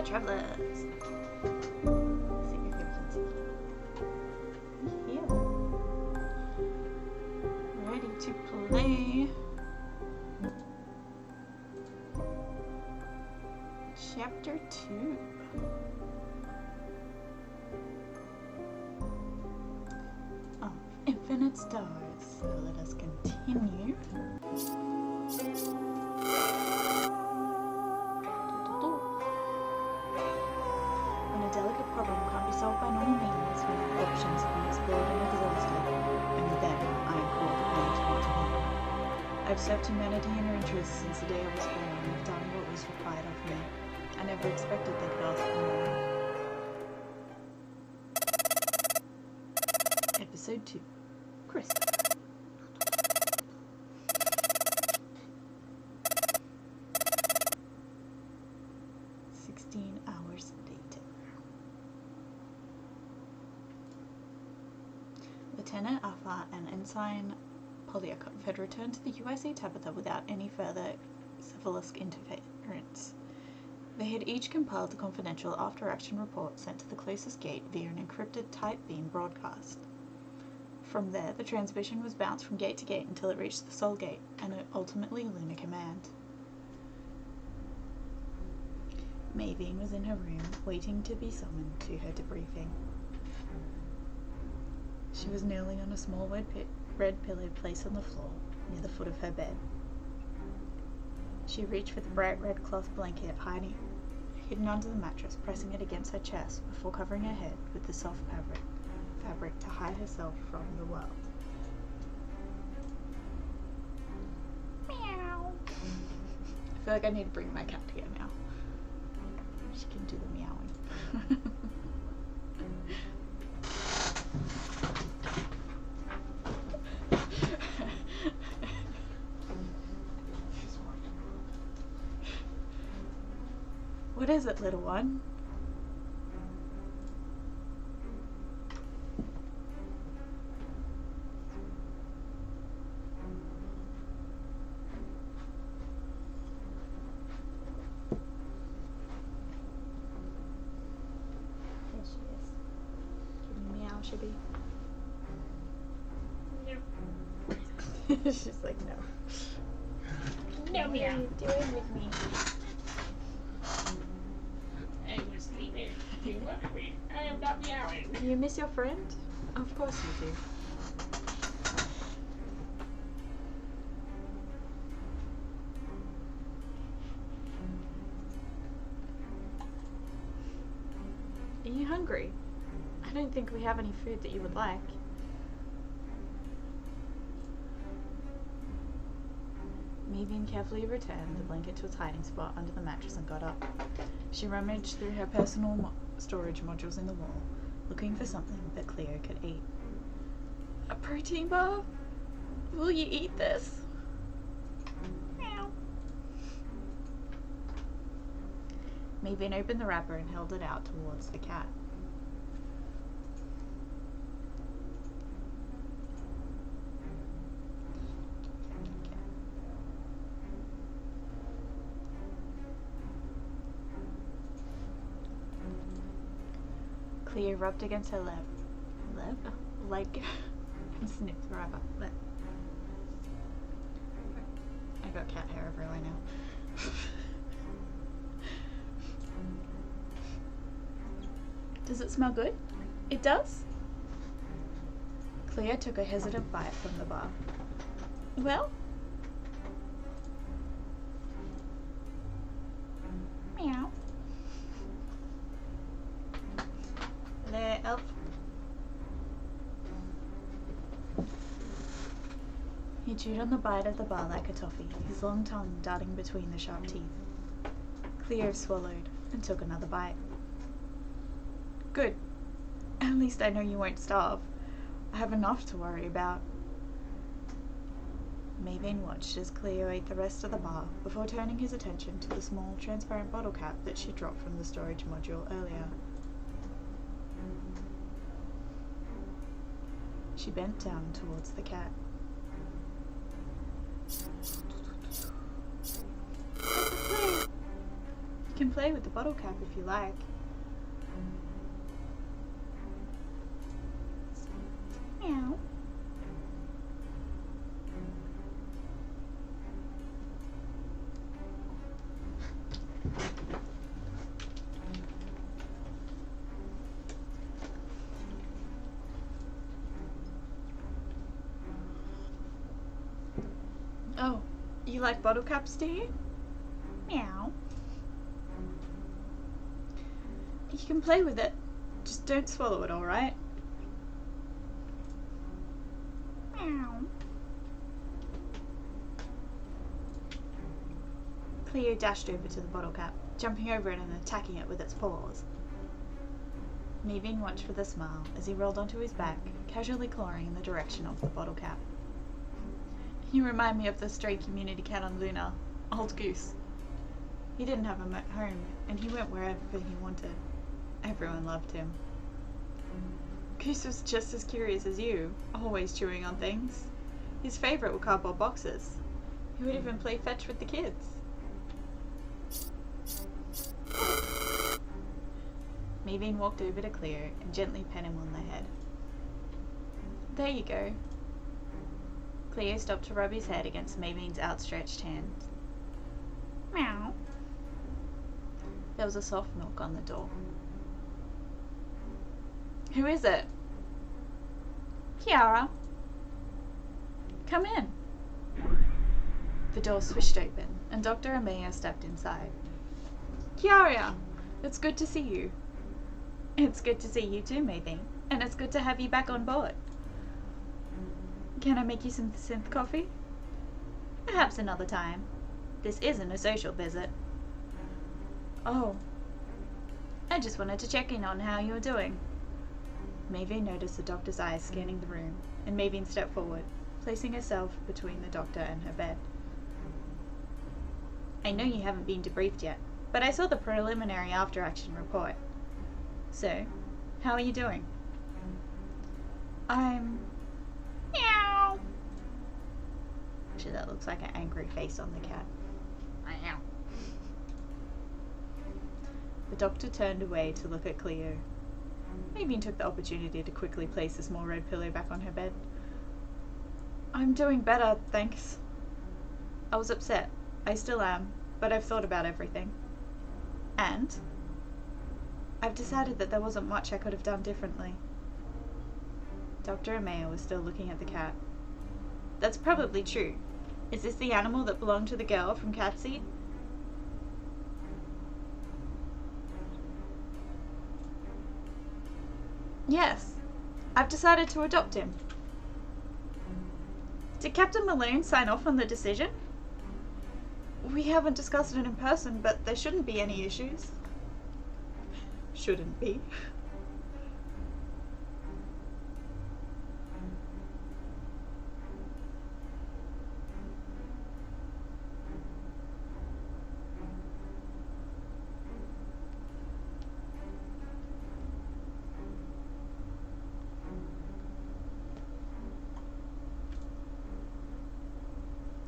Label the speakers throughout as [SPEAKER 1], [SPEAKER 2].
[SPEAKER 1] Hello, travellers. Here. Ready to play. Chapter 2. Of Infinite Stars. So let us continue. When a delicate problem can't be solved by normal means, when options have been explored and exhausted, only then I am called upon to intervene. I've served humanity and her interests since the day I was born and have done what was required of me. I never expected they could ask for more. Episode 2. Chris. Hours later. Lieutenant Alpha and Ensign Polyakov had returned to the USC Tabitha without any further Cephalisk interference. They had each compiled a confidential after-action report sent to the closest gate via an encrypted tight beam broadcast. From there, the transmission was bounced from gate to gate until it reached the Sol Gate and ultimately Lunar Command. Maybeen was in her room, waiting to be summoned to her debriefing. She was kneeling on a small red pillow placed on the floor, near the foot of her bed. She reached for the bright red cloth blanket hidden under the mattress, pressing it against her chest before covering her head with the soft fabric to hide herself from the world. Meow. I feel like I need to bring my cat here now. She can do the meowing. What is it, little one? Should be. She's like, no. No, meow. What are you doing with me?
[SPEAKER 2] I was sleeping. You woke me. I am not meowing.
[SPEAKER 1] You miss your friend? Of course you do. Are you hungry? I don't think we have any food that you would like. Maybeen carefully returned the blanket to its hiding spot under the mattress and got up. She rummaged through her personal storage modules in the wall, looking for something that Cleo could eat. A protein bar? Will you eat this? Meow. Maybeen opened the wrapper and held it out towards the cat. Cleo rubbed against her leg, and sniffed the wrapper. I got cat hair everywhere now. Does it smell good? It does? Cleo took a hesitant bite from the bar. Well? Meow. There, Elf. He chewed on the bite of the bar like a toffee, his long tongue darting between the sharp teeth. Cleo swallowed and took another bite. Good. At least I know you won't starve. I have enough to worry about. Maybeen watched as Cleo ate the rest of the bar before turning his attention to the small transparent bottle cap that she dropped from the storage module earlier. She bent down towards the cat. can play with the bottle cap if you like. Meow. Oh, you like bottle caps, do you? Meow. You can play with it. Just don't swallow it, alright? Meow. Cleo dashed over to the bottle cap, jumping over it and attacking it with its paws. Maveen watched with a smile as he rolled onto his back, casually clawing in the direction of the bottle cap. You remind me of the stray community cat on Luna, Old Goose. He didn't have a home, and he went wherever he wanted. Everyone loved him. Goose was just as curious as you, always chewing on things. His favourite were cardboard boxes. He would even play fetch with the kids. Maveen walked over to Cleo and gently pat him on the head. There you go. Cleo stopped to rub his head against Maveen's outstretched hand. Meow. There was a soft knock on the door. Who is it? Kiara. Come in. The door swished open, and Dr. Amaya stepped inside. Kiara, it's good to see you. It's good to see you too, Maveen, and it's good to have you back on board. Can I make you some synth coffee? Perhaps another time. This isn't a social visit. Oh. I just wanted to check in on how you were doing. Maveen noticed the doctor's eyes scanning the room, and Maveen stepped forward, placing herself between the doctor and her bed. I know you haven't been debriefed yet, but I saw the preliminary after-action report. So, how are you doing? I'm... Meow. Actually, that looks like an angry face on the cat. Meow. The doctor turned away to look at Cleo. Maveen took the opportunity to quickly place the small red pillow back on her bed. I'm doing better, thanks. I was upset. I still am, but I've thought about everything. And I've decided that there wasn't much I could have done differently. Dr. Amaya was still looking at the cat. That's probably true. Is this the animal that belonged to the girl from Catseed? Yes. I've decided to adopt him. Did Captain Malone sign off on the decision? We haven't discussed it in person, but there shouldn't be any issues. Shouldn't be.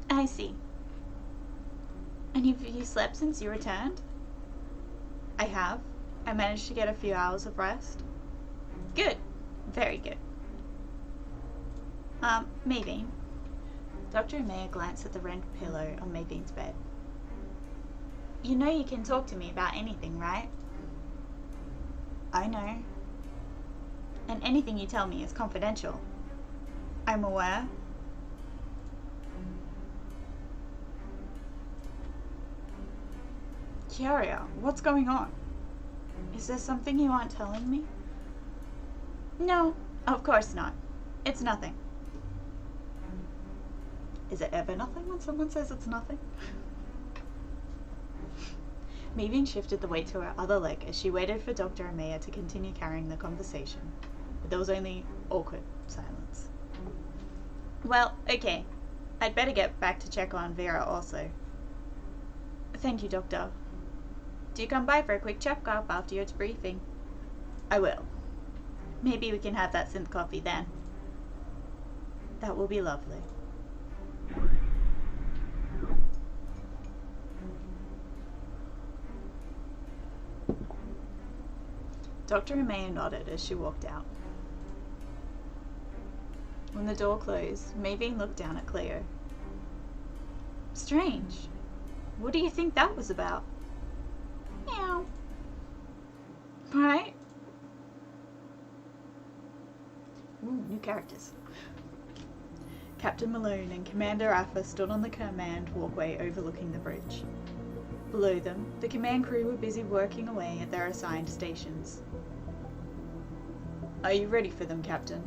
[SPEAKER 1] I see. And have you slept since you returned? I have. I managed to get a few hours of rest. Good. Very good. Maveen. Dr. Amaya glanced at the red pillow on Maveen's bed. You know you can talk to me about anything, right? I know. And anything you tell me is confidential. I'm aware. Kiara, what's going on? Is there something you aren't telling me? No, of course not. It's nothing. Is it ever nothing when someone says it's nothing? Maveen shifted the weight to her other leg as she waited for Dr. Amaya to continue carrying the conversation, but there was only awkward silence. Well, okay. I'd better get back to check on Vera also. Thank you, Doctor. Do you come by for a quick checkup after your briefing? I will. Maybe we can have that synth coffee then. That will be lovely. Dr. Amaya nodded as she walked out. When the door closed, Maevine looked down at Cleo. Strange. What do you think that was about? Meow. Right? Ooh, new characters. Captain Malone and Commander Alpha stood on the command walkway overlooking the bridge. Below them, the command crew were busy working away at their assigned stations. Are you ready for them, Captain?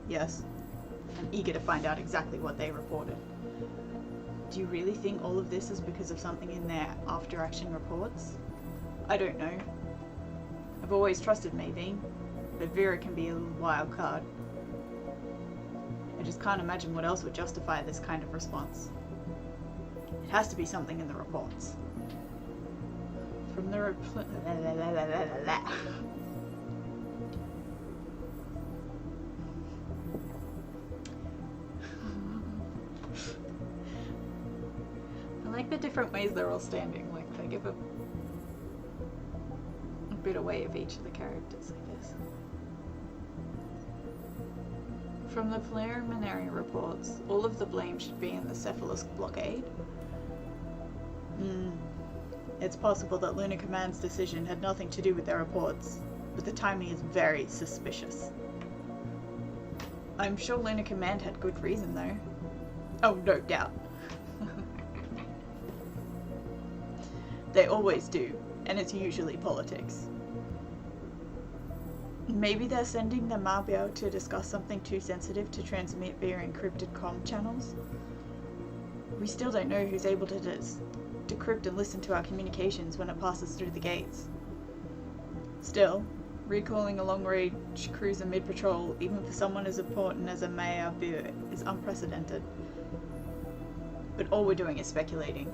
[SPEAKER 1] Yes. I'm eager to find out exactly what they reported. Do you really think all of this is because of something in their after-action reports? I don't know. I've always trusted Maevine, but Vera can be a little wild card. I just can't imagine what else would justify this kind of response. It has to be something in the reports. From the I like the different ways they're all standing. Like they give a bit away of each of the characters, I guess. From the preliminary reports, all of the blame should be in the Cephalus blockade. It's possible that Lunar Command's decision had nothing to do with their reports, but the timing is very suspicious. I'm sure Lunar Command had good reason, though. Oh, no doubt. They always do, and it's usually politics. Maybe they're sending the Mabio to discuss something too sensitive to transmit via encrypted comm channels. We still don't know who's able to decrypt and listen to our communications when it passes through the gates. Still, recalling a long-range cruiser mid-patrol, even for someone as important as a Mabio, is unprecedented. But all we're doing is speculating.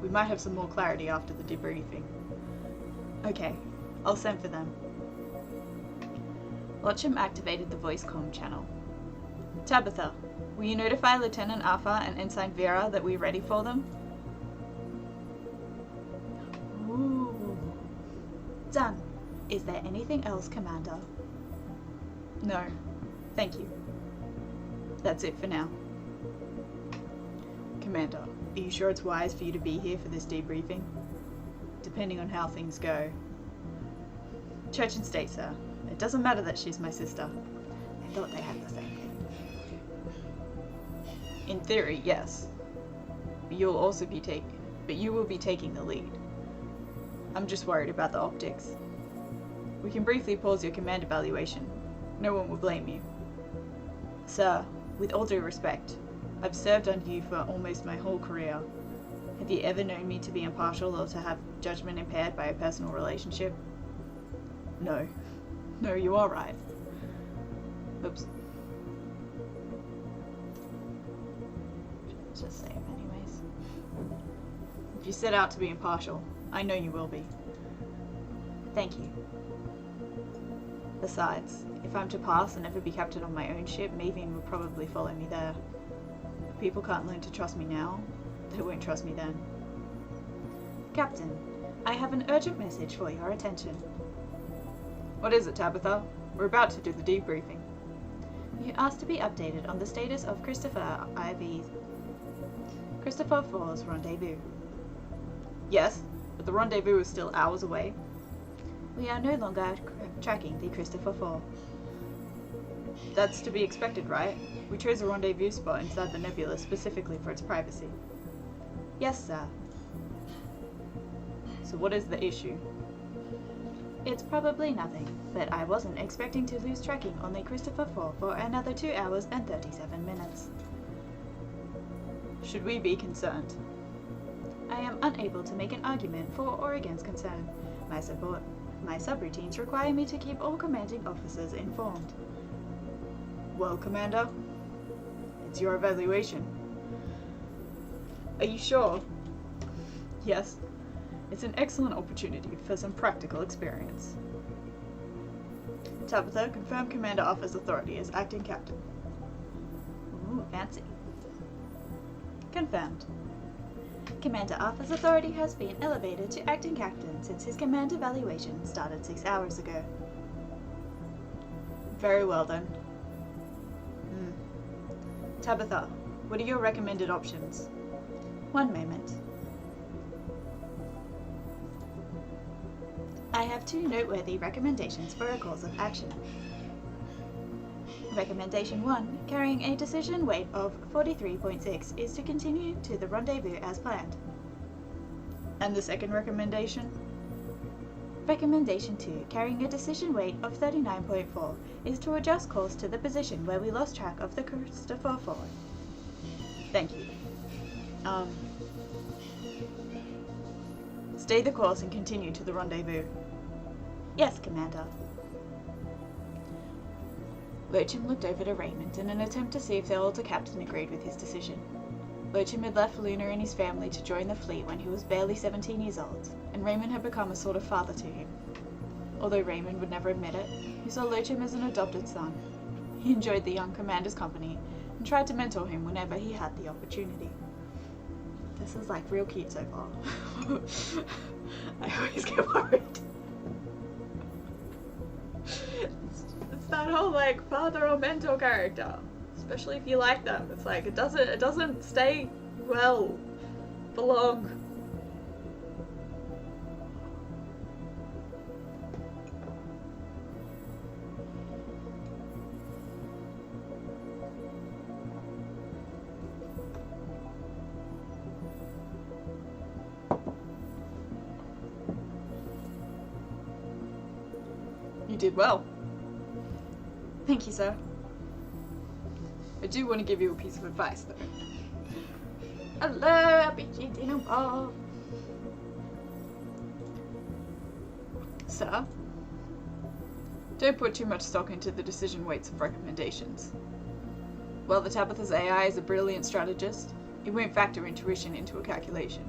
[SPEAKER 1] We might have some more clarity after the debriefing. Okay, I'll send for them. Lotcham activated the voice comm channel. Tabitha, will you notify Lieutenant Alpha and Ensign Vera that we're ready for them? Ooh. Done. Is there anything else, Commander? No. Thank you. That's it for now. Commander, are you sure it's wise for you to be here for this debriefing? Depending on how things go. Church and state, sir. It doesn't matter that she's my sister. I thought they had the same thing. In theory, yes. But you will be taking the lead. I'm just worried about the optics. We can briefly pause your command evaluation. No one will blame you. Sir, with all due respect, I've served under you for almost my whole career. Have you ever known me to be impartial or to have judgment impaired by a personal relationship? No. No, you are right. Oops. Just say it anyways. If you set out to be impartial, I know you will be. Thank you. Besides, if I'm to pass and ever be captain on my own ship, Maevine would probably follow me there. If people can't learn to trust me now, they won't trust me then. Captain, I have an urgent message for your attention. What is it, Tabitha? We're about to do the debriefing. You asked to be updated on the status of Christopher 4's rendezvous. Yes, but the rendezvous is still hours away. We are no longer tracking the Christopher 4. That's to be expected, right? We chose a rendezvous spot inside the nebula specifically for its privacy. Yes, sir. So what is the issue? It's probably nothing, but I wasn't expecting to lose tracking on the Christopher 4 for another 2 hours and 37 minutes. Should we be concerned? I am unable to make an argument for or against concern. My subroutines require me to keep all commanding officers informed. Well, Commander, it's your evaluation. Are you sure? Yes. It's an excellent opportunity for some practical experience. Tabitha, confirm Commander Alpha's authority as acting captain. Ooh, fancy. Confirmed. Commander Arthur's authority has been elevated to acting captain since his command evaluation started 6 hours ago. Very well then. Tabitha, what are your recommended options? One moment. I have 2 noteworthy recommendations for a course of action. Recommendation 1, carrying a decision weight of 43.6, is to continue to the rendezvous as planned. And the second recommendation? Recommendation 2, carrying a decision weight of 39.4, is to adjust course to the position where we lost track of the Christopher Ford. Thank you. Stay the course and continue to the rendezvous. Yes, Commander. Loacham looked over to Raymond in an attempt to see if the older captain agreed with his decision. Loacham had left Luna and his family to join the fleet when he was barely 17 years old, and Raymond had become a sort of father to him. Although Raymond would never admit it, he saw Loacham as an adopted son. He enjoyed the young commander's company and tried to mentor him whenever he had the opportunity. This is like real cute so far. I always get worried. It's that whole like father or mentor character, especially if you like them. It's like it doesn't stay well for long. You did well. Thank you, sir. I do want to give you a piece of advice, though. Hello, RPG Dino Bob. Sir, don't put too much stock into the decision weights of recommendations. While the Tabitha's AI is a brilliant strategist, it won't factor intuition into a calculation.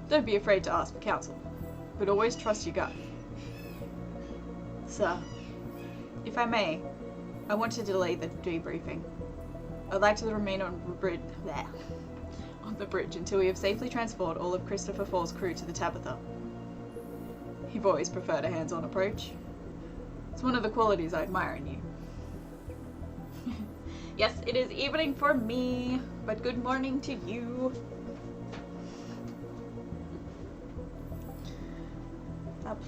[SPEAKER 1] Don't be afraid to ask for counsel, but always trust your gut. Sir, if I may, I want to delay the debriefing. I'd like to remain on the bridge until we have safely transferred all of Christopher Fall's crew to the Tabitha. You've always preferred a hands-on approach. It's one of the qualities I admire in you. Yes, it is evening for me, but good morning to you.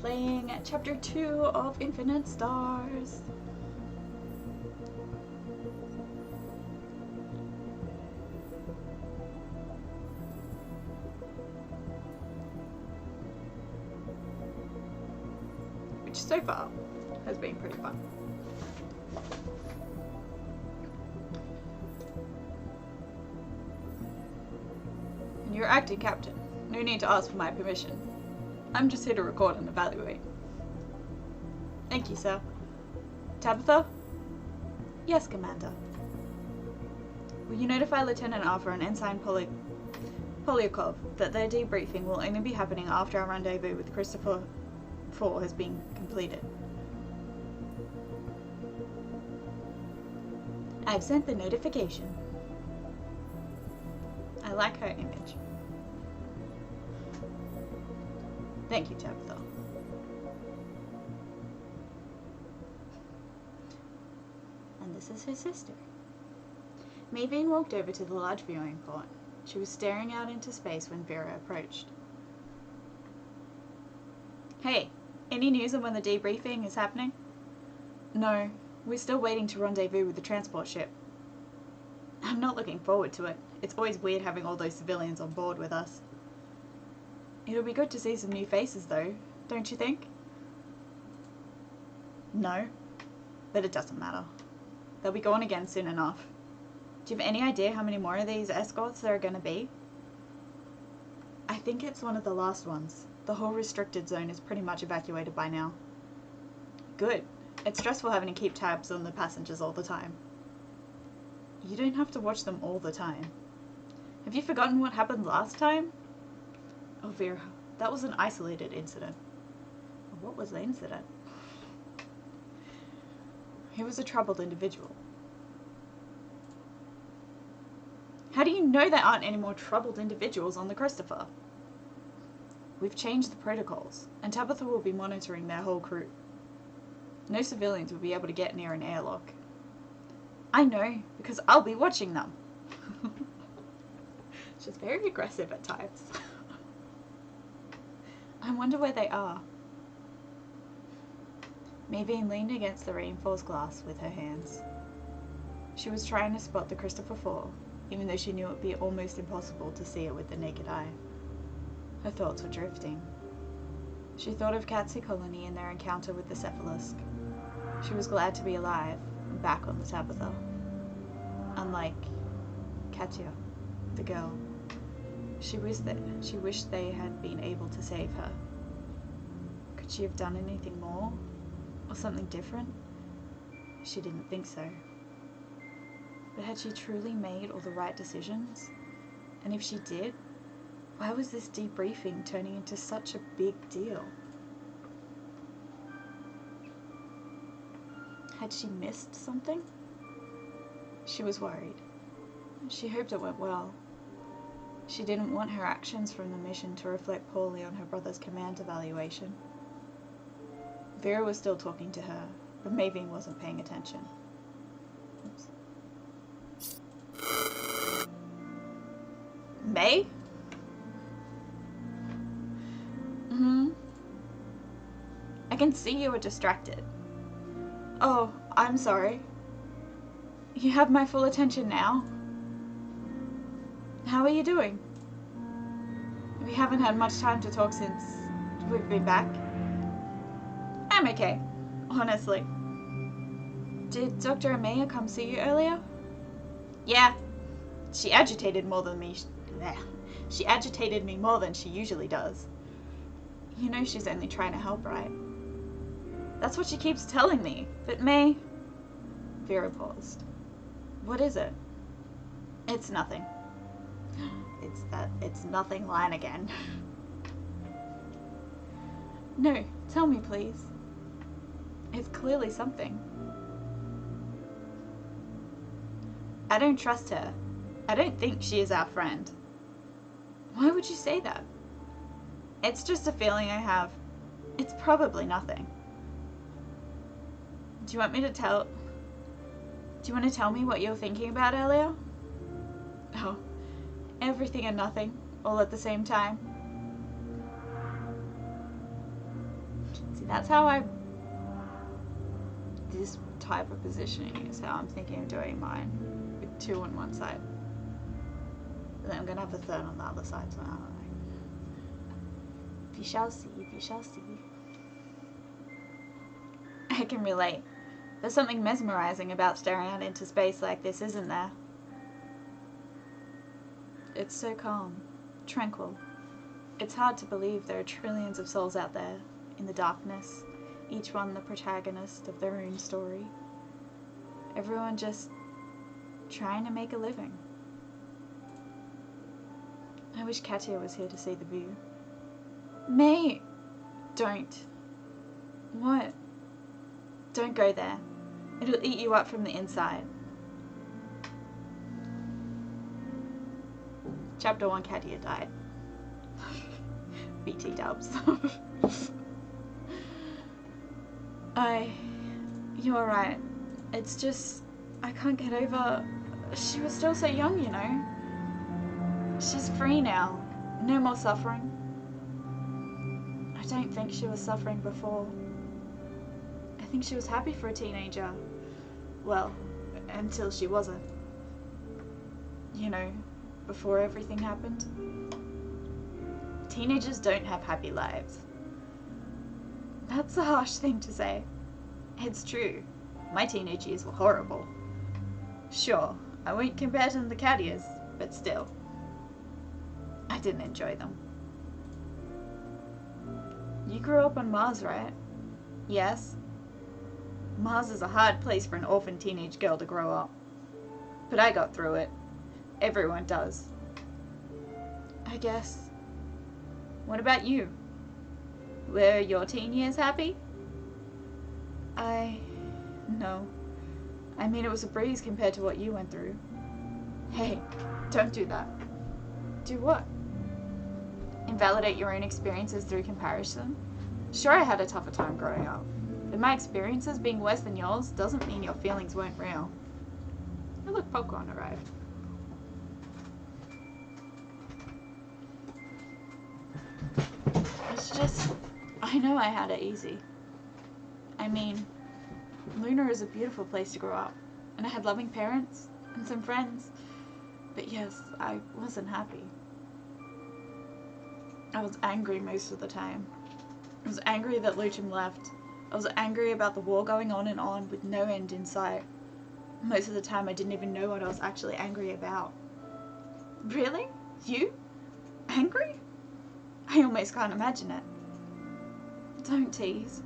[SPEAKER 1] Playing Chapter 2 of Infinite Stars. Which so far has been pretty fun. And you're acting captain. No need to ask for my permission. I'm just here to record and evaluate. Thank you, sir. Tabitha? Yes, Commander. Will you notify Lieutenant Arthur and Ensign Polyakov that their debriefing will only be happening after our rendezvous with Christopher 4 has been completed? I've sent the notification. I like her image. Thank you, Tabitha. And this is her sister. Maven walked over to the large viewing port. She was staring out into space when Vera approached. Hey, any news on when the debriefing is happening? No, we're still waiting to rendezvous with the transport ship. I'm not looking forward to it. It's always weird having all those civilians on board with us. It'll be good to see some new faces, though, don't you think? No, but it doesn't matter. They'll be gone again soon enough. Do you have any idea how many more of these escorts there are going to be? I think it's one of the last ones. The whole restricted zone is pretty much evacuated by now. Good. It's stressful having to keep tabs on the passengers all the time. You don't have to watch them all the time. Have you forgotten what happened last time? Oh, Vera, that was an isolated incident. What was the incident? He was a troubled individual. How do you know there aren't any more troubled individuals on the Christopher? We've changed the protocols, and Tabitha will be monitoring their whole crew. No civilians will be able to get near an airlock. I know, because I'll be watching them. She's very aggressive at times. I wonder where they are. Maybeen leaned against the reinforced glass with her hands. She was trying to spot the Christopher fall, even though she knew it would be almost impossible to see it with the naked eye. Her thoughts were drifting. She thought of Katya Colony and their encounter with the Cephalisk. She was glad to be alive and back on the Tabitha. Unlike Katya, the girl. She wished they had been able to save her. Could she have done anything more? Or something different? She didn't think so. But had she truly made all the right decisions? And if she did, why was this debriefing turning into such a big deal? Had she missed something? She was worried. She hoped it went well. She didn't want her actions from the mission to reflect poorly on her brother's command evaluation. Vera was still talking to her, but Maybeen wasn't paying attention. Oops. May? I can see you were distracted. Oh, I'm sorry. You have my full attention now. How are you doing? We haven't had much time to talk since we've been back. I'm okay, honestly. Did Dr. Amaya come see you earlier? Yeah. She agitated me more than she usually does. You know she's only trying to help, right? That's what she keeps telling me. But May... Vera paused. What is it? It's nothing. It's nothing line again. No, tell me please. It's clearly something. I don't trust her. I don't think she is our friend. Why would you say that? It's just a feeling I have. It's probably nothing. Do you want to tell me what you were thinking about earlier? Oh, everything and nothing, all at the same time. See, that's how this type of positioning is how I'm thinking of doing mine, with 2 on one side. And then I'm going to have a 3rd on the other side, so I don't know. We shall see, we shall see. I can relate. There's something mesmerizing about staring out into space like this, isn't there? It's so calm, tranquil. It's hard to believe there are trillions of souls out there, in the darkness, each one the protagonist of their own story. Everyone just trying to make a living. I wish Katya was here to see the view. May! Don't. What? Don't go there. It'll eat you up from the inside. Chapter 1, Katya died. BT dubs. You're right. It's just, I can't get over, she was still so young, you know. She's free now. No more suffering. I don't think she was suffering before. I think she was happy for a teenager. Well, until she wasn't. You know, before everything happened. Teenagers don't have happy lives. That's a harsh thing to say. It's true. My teenage years were horrible. Sure, I won't compare them to Katya's, but still. I didn't enjoy them. You grew up on Mars, right? Yes. Mars is a hard place for an orphan teenage girl to grow up. But I got through it. Everyone does. I guess. What about you? Were your teen years happy? No. I mean, it was a breeze compared to what you went through. Hey, don't do that. Do what? Invalidate your own experiences through comparison? Sure, I had a tougher time growing up, but my experiences being worse than yours doesn't mean your feelings weren't real. Oh, look, popcorn arrived. It's just, I know I had it easy. I mean, Luna is a beautiful place to grow up, and I had loving parents and some friends, but yes, I wasn't happy. I was angry most of the time. I was angry that Luchem left. I was angry about the war going on with no end in sight. Most of the time I didn't even know what I was actually angry about. Really? You? Angry? I almost can't imagine it. Don't tease.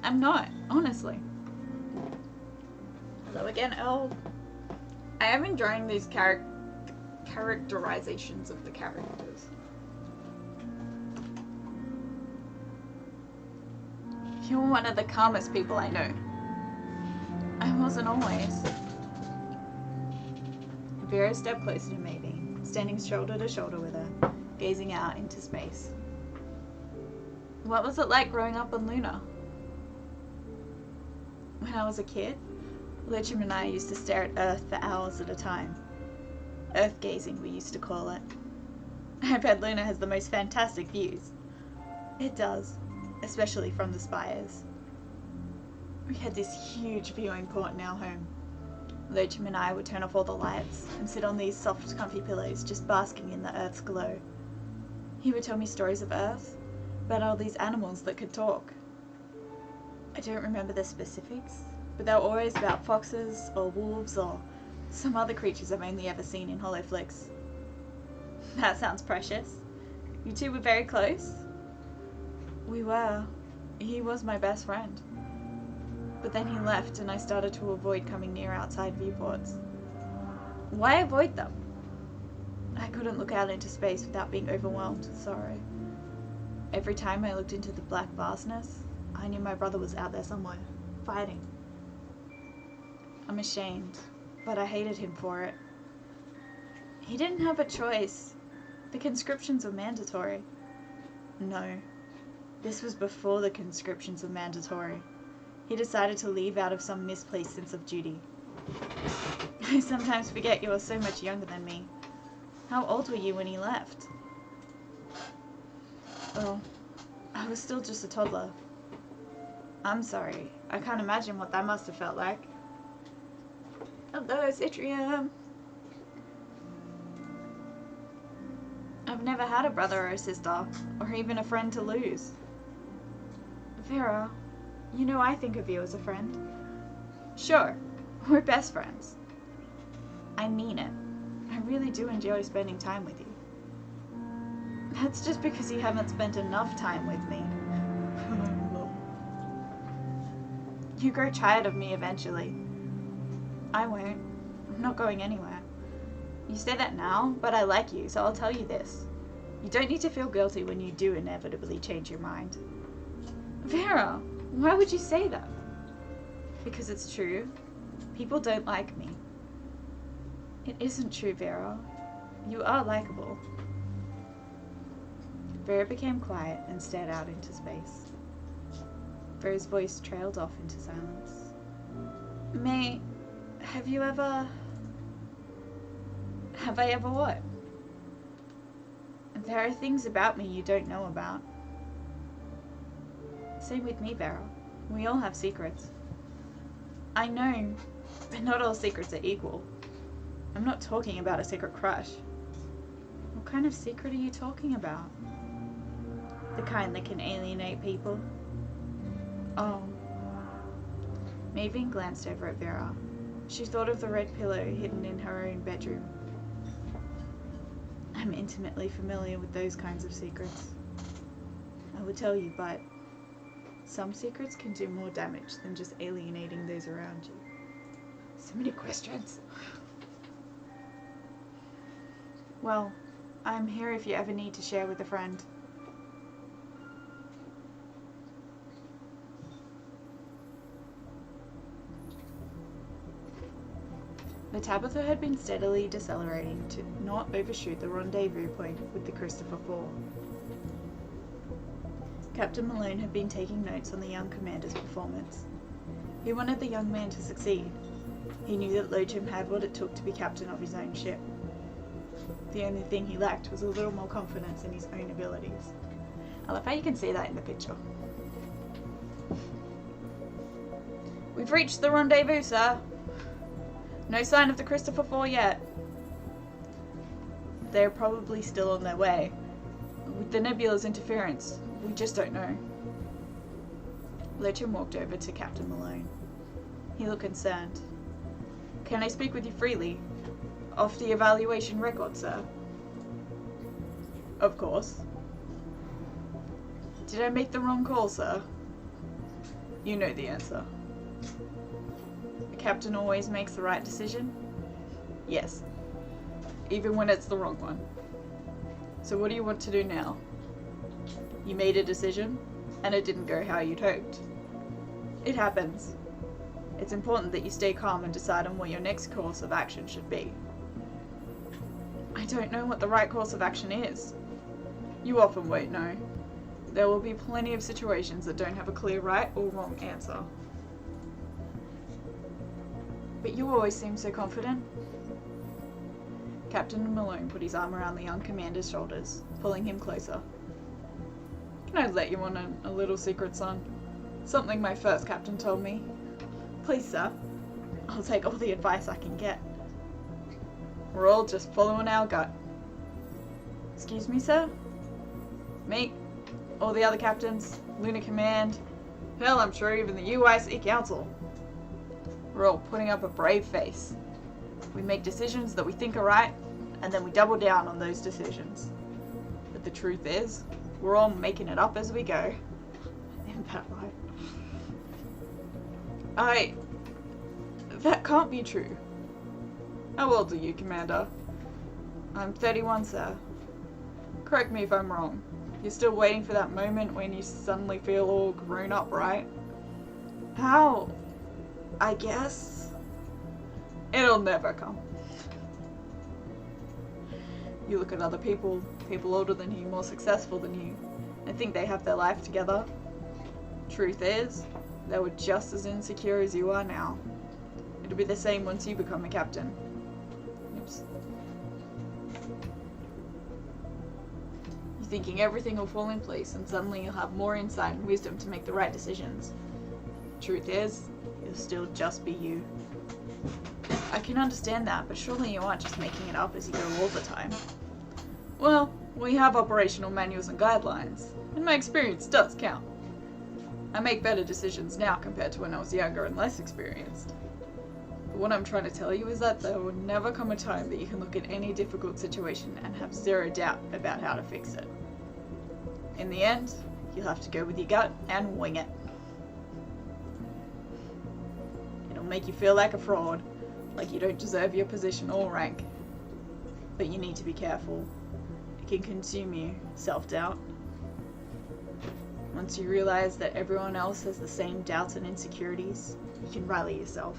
[SPEAKER 1] I'm not, honestly. Hello again, Elle. I am enjoying these characterizations of the characters. You're one of the calmest people I know. I wasn't always. Vera stepped closer to Maybe, standing shoulder to shoulder with her, gazing out into space. What was it like growing up on Luna? When I was a kid, Luchem and I used to stare at Earth for hours at a time. Earth gazing, we used to call it. I bet Luna has the most fantastic views. It does, especially from the spires. We had this huge viewing port in our home. Luchem and I would turn off all the lights and sit on these soft, comfy pillows, just basking in the Earth's glow. He would tell me stories of Earth, about all these animals that could talk. I don't remember the specifics, but they were always about foxes or wolves or some other creatures I've only ever seen in HoloFlix. That sounds precious. You two were very close? We were. He was my best friend. But then he left and I started to avoid coming near outside viewports. Why avoid them? I couldn't look out into space without being overwhelmed with sorrow. Every time I looked into the black vastness, I knew my brother was out there somewhere, fighting. I'm ashamed, but I hated him for it. He didn't have a choice. The conscriptions were mandatory. No, this was before the conscriptions were mandatory. He decided to leave out of some misplaced sense of duty. I sometimes forget you are so much younger than me. How old were you when he left? Oh, I was still just a toddler. I'm sorry. I can't imagine what that must have felt like. Hello, Citrium. I've never had a brother or a sister, or even a friend to lose. Vera, you know I think of you as a friend. Sure, we're best friends. I mean it. I really do enjoy spending time with you. That's just because you haven't spent enough time with me. You grow tired of me eventually. I won't. I'm not going anywhere. You say that now, but I like you, so I'll tell you this. You don't need to feel guilty when you do inevitably change your mind. Vera, why would you say that? Because it's true. People don't like me. It isn't true, Vera. You are likable. Vera became quiet and stared out into space. Vera's voice trailed off into silence. May, have I ever what? There are things about me you don't know about. Same with me, Vera. We all have secrets. I know, but not all secrets are equal. I'm not talking about a secret crush. What kind of secret are you talking about? The kind that can alienate people. Oh. Maven glanced over at Vera. She thought of the red pillow hidden in her own bedroom. I'm intimately familiar with those kinds of secrets. I would tell you, but some secrets can do more damage than just alienating those around you. So many questions. Well, I'm here if you ever need to share with a friend. The Tabitha had been steadily decelerating to not overshoot the rendezvous point with the Christopher Four. Captain Malone had been taking notes on the young commander's performance. He wanted the young man to succeed. He knew that Lochum had what it took to be captain of his own ship. The only thing he lacked was a little more confidence in his own abilities. I love how you can see that in the picture. We've reached the rendezvous, sir. No sign of the Christopher Four yet. They're probably still on their way. With the nebula's interference, we just don't know. Lochum walked over to Captain Malone. He looked concerned. Can I speak with you freely? Off the evaluation record, sir. Of course. Did I make the wrong call, sir? You know the answer. The captain always makes the right decision? Yes. Even when it's the wrong one. So what do you want to do now? You made a decision, and it didn't go how you'd hoped. It happens. It's important that you stay calm and decide on what your next course of action should be. I don't know what the right course of action is. You often won't know. There will be plenty of situations that don't have a clear right or wrong answer. But you always seem so confident. Captain Malone put his arm around the young commander's shoulders, pulling him closer. Can I let you on a little secret, son? Something my first captain told me. Please, sir. I'll take all the advice I can get. We're all just following our gut. Excuse me, sir? Me? All the other captains? Lunar Command? Hell, I'm sure even the UIC Council. We're all putting up a brave face. We make decisions that we think are right, and then we double down on those decisions. But the truth is, we're all making it up as we go. Isn't that right? That can't be true. How old are you, Commander? I'm 31, sir. Correct me if I'm wrong. You're still waiting for that moment when you suddenly feel all grown up, right? How? I guess. It'll never come. You look at other people older than you, more successful than you, and think they have their life together. Truth is, they were just as insecure as you are now. It'll be the same once you become a captain. Oops. You're thinking everything will fall in place and suddenly you'll have more insight and wisdom to make the right decisions. Truth is, you'll still just be you. I can understand that, but surely you aren't just making it up as you go all the time. Well, we have operational manuals and guidelines, and my experience does count. I make better decisions now compared to when I was younger and less experienced. But what I'm trying to tell you is that there will never come a time that you can look at any difficult situation and have zero doubt about how to fix it. In the end, you'll have to go with your gut and wing it. It'll make you feel like a fraud, like you don't deserve your position or rank. But you need to be careful. It can consume you, self-doubt. Once you realize that everyone else has the same doubts and insecurities, you can rally yourself.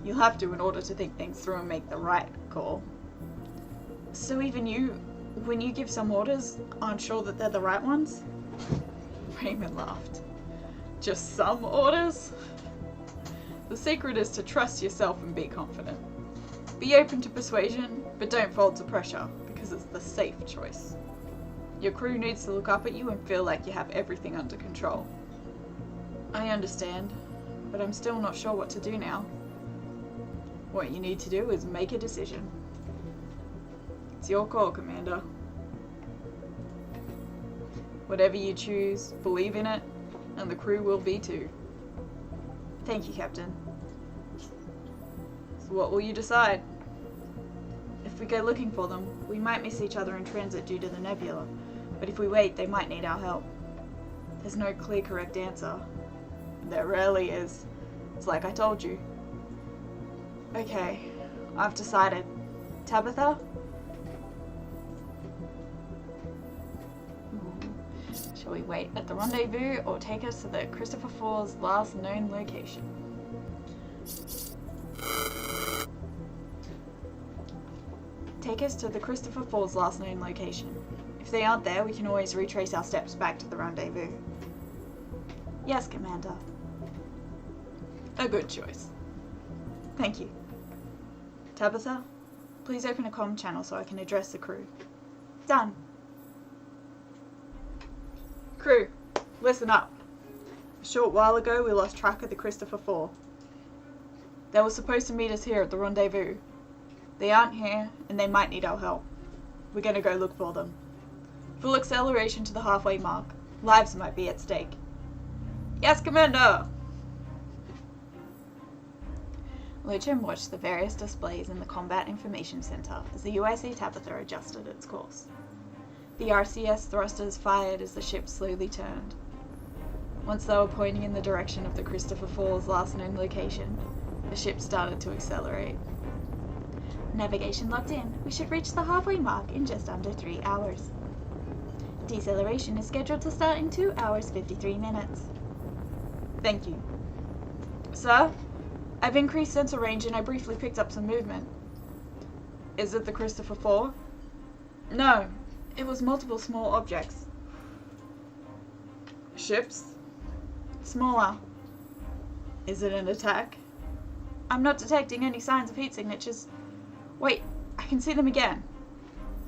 [SPEAKER 1] You'll have to in order to think things through and make the right call. So even you, when you give some orders, aren't sure that they're the right ones? Raymond laughed. Just some orders? The secret is to trust yourself and be confident. Be open to persuasion, but don't fold to pressure, because it's the safe choice. Your crew needs to look up at you and feel like you have everything under control. I understand, but I'm still not sure what to do now. What you need to do is make a decision. It's your call, Commander. Whatever you choose, believe in it, and the crew will be too. Thank you, Captain. So what will you decide? If we go looking for them, we might miss each other in transit due to the nebula, but if we wait, they might need our help. There's no clear correct answer. There rarely is. It's like I told you. Okay, I've decided. Tabitha? Shall we wait at the rendezvous or take us to the Christopher Four's last known location? take us to the Christopher Falls last known location. If they aren't there, we can always retrace our steps back to the rendezvous. Yes, Commander. A good choice. Thank you. Tabitha, please open a comm channel so I can address the crew. Done. Crew, listen up. A short while ago, we lost track of the Christopher 4. They were supposed to meet us here at the rendezvous. They aren't here, and they might need our help. We're gonna go look for them. Full acceleration to the halfway mark. Lives might be at stake. Yes, Commander! Lochem watched the various displays in the Combat Information Center as the USC Tabitha adjusted its course. The RCS thrusters fired as the ship slowly turned. Once they were pointing in the direction of the Christopher Falls last known location, the ship started to accelerate. Navigation locked in. We should reach the halfway mark in just under 3 hours. Deceleration is scheduled to start in 2 hours 53 minutes. Thank you. Sir, I've increased sensor range and I briefly picked up some movement. Is it the Christopher 4? No, it was multiple small objects. Ships? Smaller. Is it an attack? I'm not detecting any signs of heat signatures. Wait, I can see them again.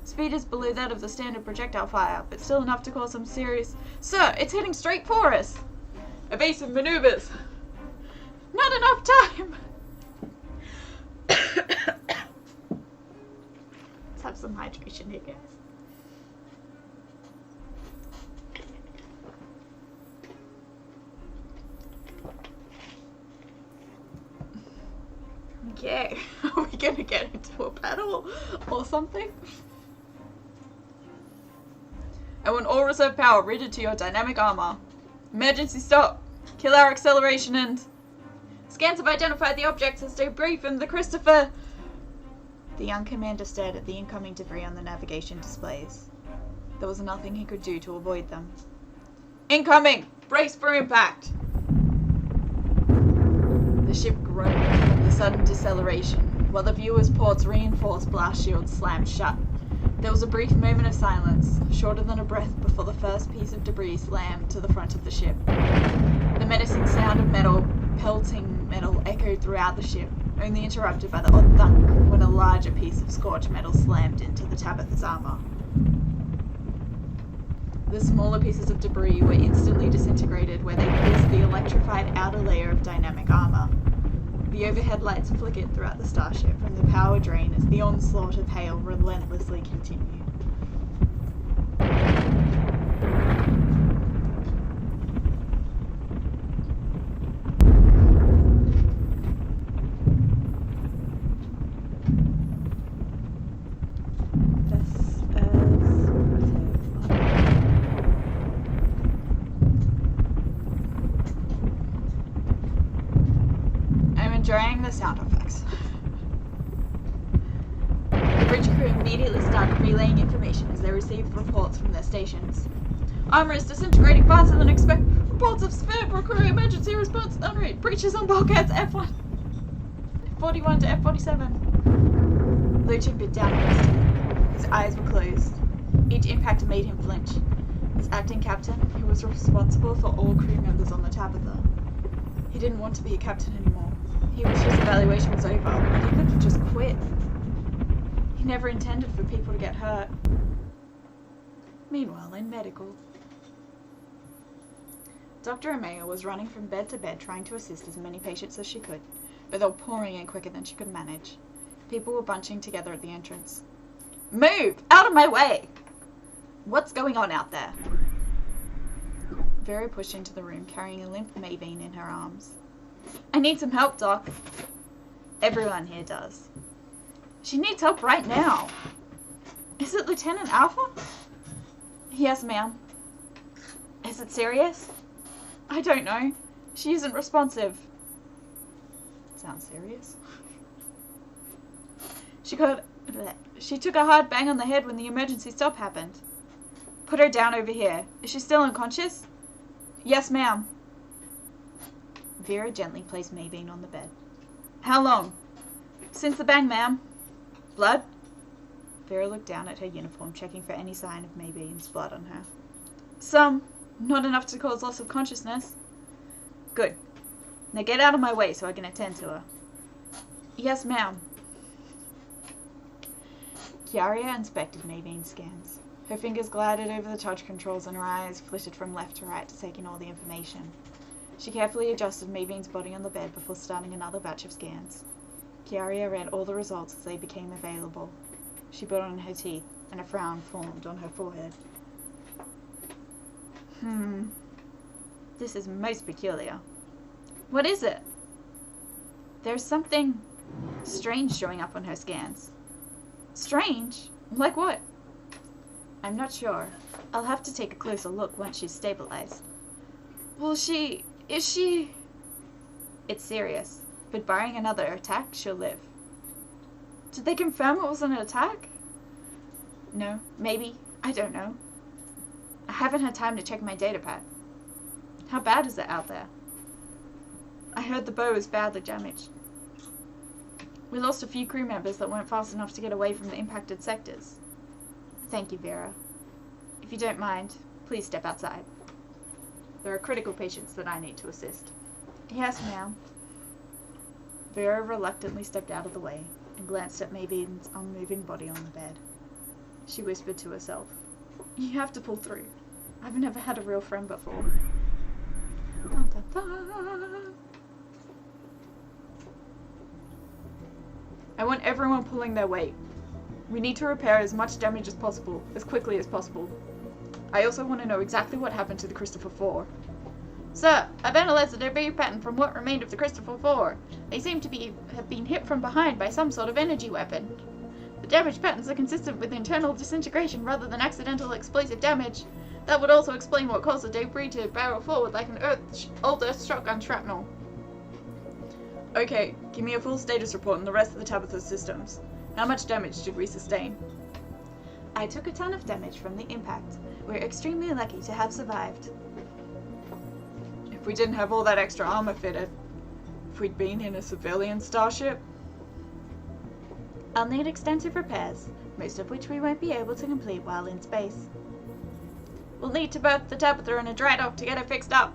[SPEAKER 1] Speed is below that of the standard projectile fire, but still enough to cause some serious... Sir, it's heading straight for us! Evasive maneuvers! Not enough time! Let's have some hydration here, guys. Okay, are we gonna get into a battle or something? I want all reserve power routed to your dynamic armor. Emergency stop. Kill our acceleration and... Scans have identified the objects as debris from the Christopher... The young commander stared at the incoming debris on the navigation displays. There was nothing he could do to avoid them. Incoming! Brace for impact! The ship groaned from the sudden deceleration, while the viewer's port's reinforced blast shields slammed shut. There was a brief moment of silence, shorter than a breath, before the first piece of debris slammed to the front of the ship. The menacing sound of metal pelting metal echoed throughout the ship, only interrupted by the odd thunk when a larger piece of scorched metal slammed into the Tabitha's armor. The smaller pieces of debris were instantly disintegrated where they pierced the electrified outer layer of dynamic armor. The overhead lights flickered throughout the starship from the power drain as the onslaught of hail relentlessly continued. Enjoying the sound effects. The bridge crew immediately started relaying information as they received reports from their stations. Armor is disintegrating faster than expected. Reports of spare crew emergency response unread. Breaches on bulkheads F1, F41 to F47. Lochem bit down on his teeth. His eyes were closed. Each impact made him flinch. As acting captain, he was responsible for all crew members on the Tabitha. He didn't want to be a captain anymore. He wished his evaluation was over, but he could have just quit. He never intended for people to get hurt. Meanwhile, in medical, Dr. Amaya was running from bed to bed trying to assist as many patients as she could, but they were pouring in quicker than she could manage. People were bunching together at the entrance. Move! Out of my way! What's going on out there? Vera pushed into the room, carrying a limp Maybeen in her arms. I need some help, Doc. Everyone here does. She needs help right now. Is it Lieutenant Alpha? Yes, ma'am. Is it serious? I don't know. She isn't responsive. Sounds serious. She took a hard bang on the head when the emergency stop happened. Put her down over here. Is she still unconscious? Yes, ma'am. Vera gently placed Maybeen on the bed. How long? Since the bang, ma'am. Blood? Vera looked down at her uniform, checking for any sign of Maybean's blood on her. Some. Not enough to cause loss of consciousness. Good. Now get out of my way so I can attend to her. Yes, ma'am. Kiaria inspected Maybean's scans. Her fingers glided over the touch controls and her eyes flitted from left to right to take in all the information. She carefully adjusted Maybean's body on the bed before starting another batch of scans. Kiaria read all the results as they became available. She bit on her teeth, and a frown formed on her forehead. This is most peculiar. What is it? There's something strange showing up on her scans. Strange? Like what? I'm not sure. I'll have to take a closer look once she's stabilized. Well, is she... It's serious, but barring another attack, she'll live. Did they confirm it was an attack? No, maybe. I don't know. I haven't had time to check my datapad. How bad is it out there? I heard the bow is badly damaged. We lost a few crew members that weren't fast enough to get away from the impacted sectors. Thank you, Vera. If you don't mind, please step outside. There are critical patients that I need to assist. Yes, ma'am. Vera reluctantly stepped out of the way and glanced at Maybean's unmoving body on the bed. She whispered to herself, You have to pull through. I've never had a real friend before. Dun, dun, dun. I want everyone pulling their weight. We need to repair as much damage as possible, as quickly as possible. I also want to know exactly what happened to the Christopher 4. Sir, I've analyzed the debris pattern from what remained of the Christopher 4. They seem to have been hit from behind by some sort of energy weapon. The damage patterns are consistent with internal disintegration rather than accidental explosive damage. That would also explain what caused the debris to barrel forward like an old Earth shotgun shrapnel. Okay, give me a full status report on the rest of the Tabitha systems. How much damage did we sustain? I took a ton of damage from the impact. We're extremely lucky to have survived. If we didn't have all that extra armor fitted, if we'd been in a civilian starship? I'll need extensive repairs, most of which we won't be able to complete while in space. We'll need to berth the Tabitha in a dry dock to get it fixed up.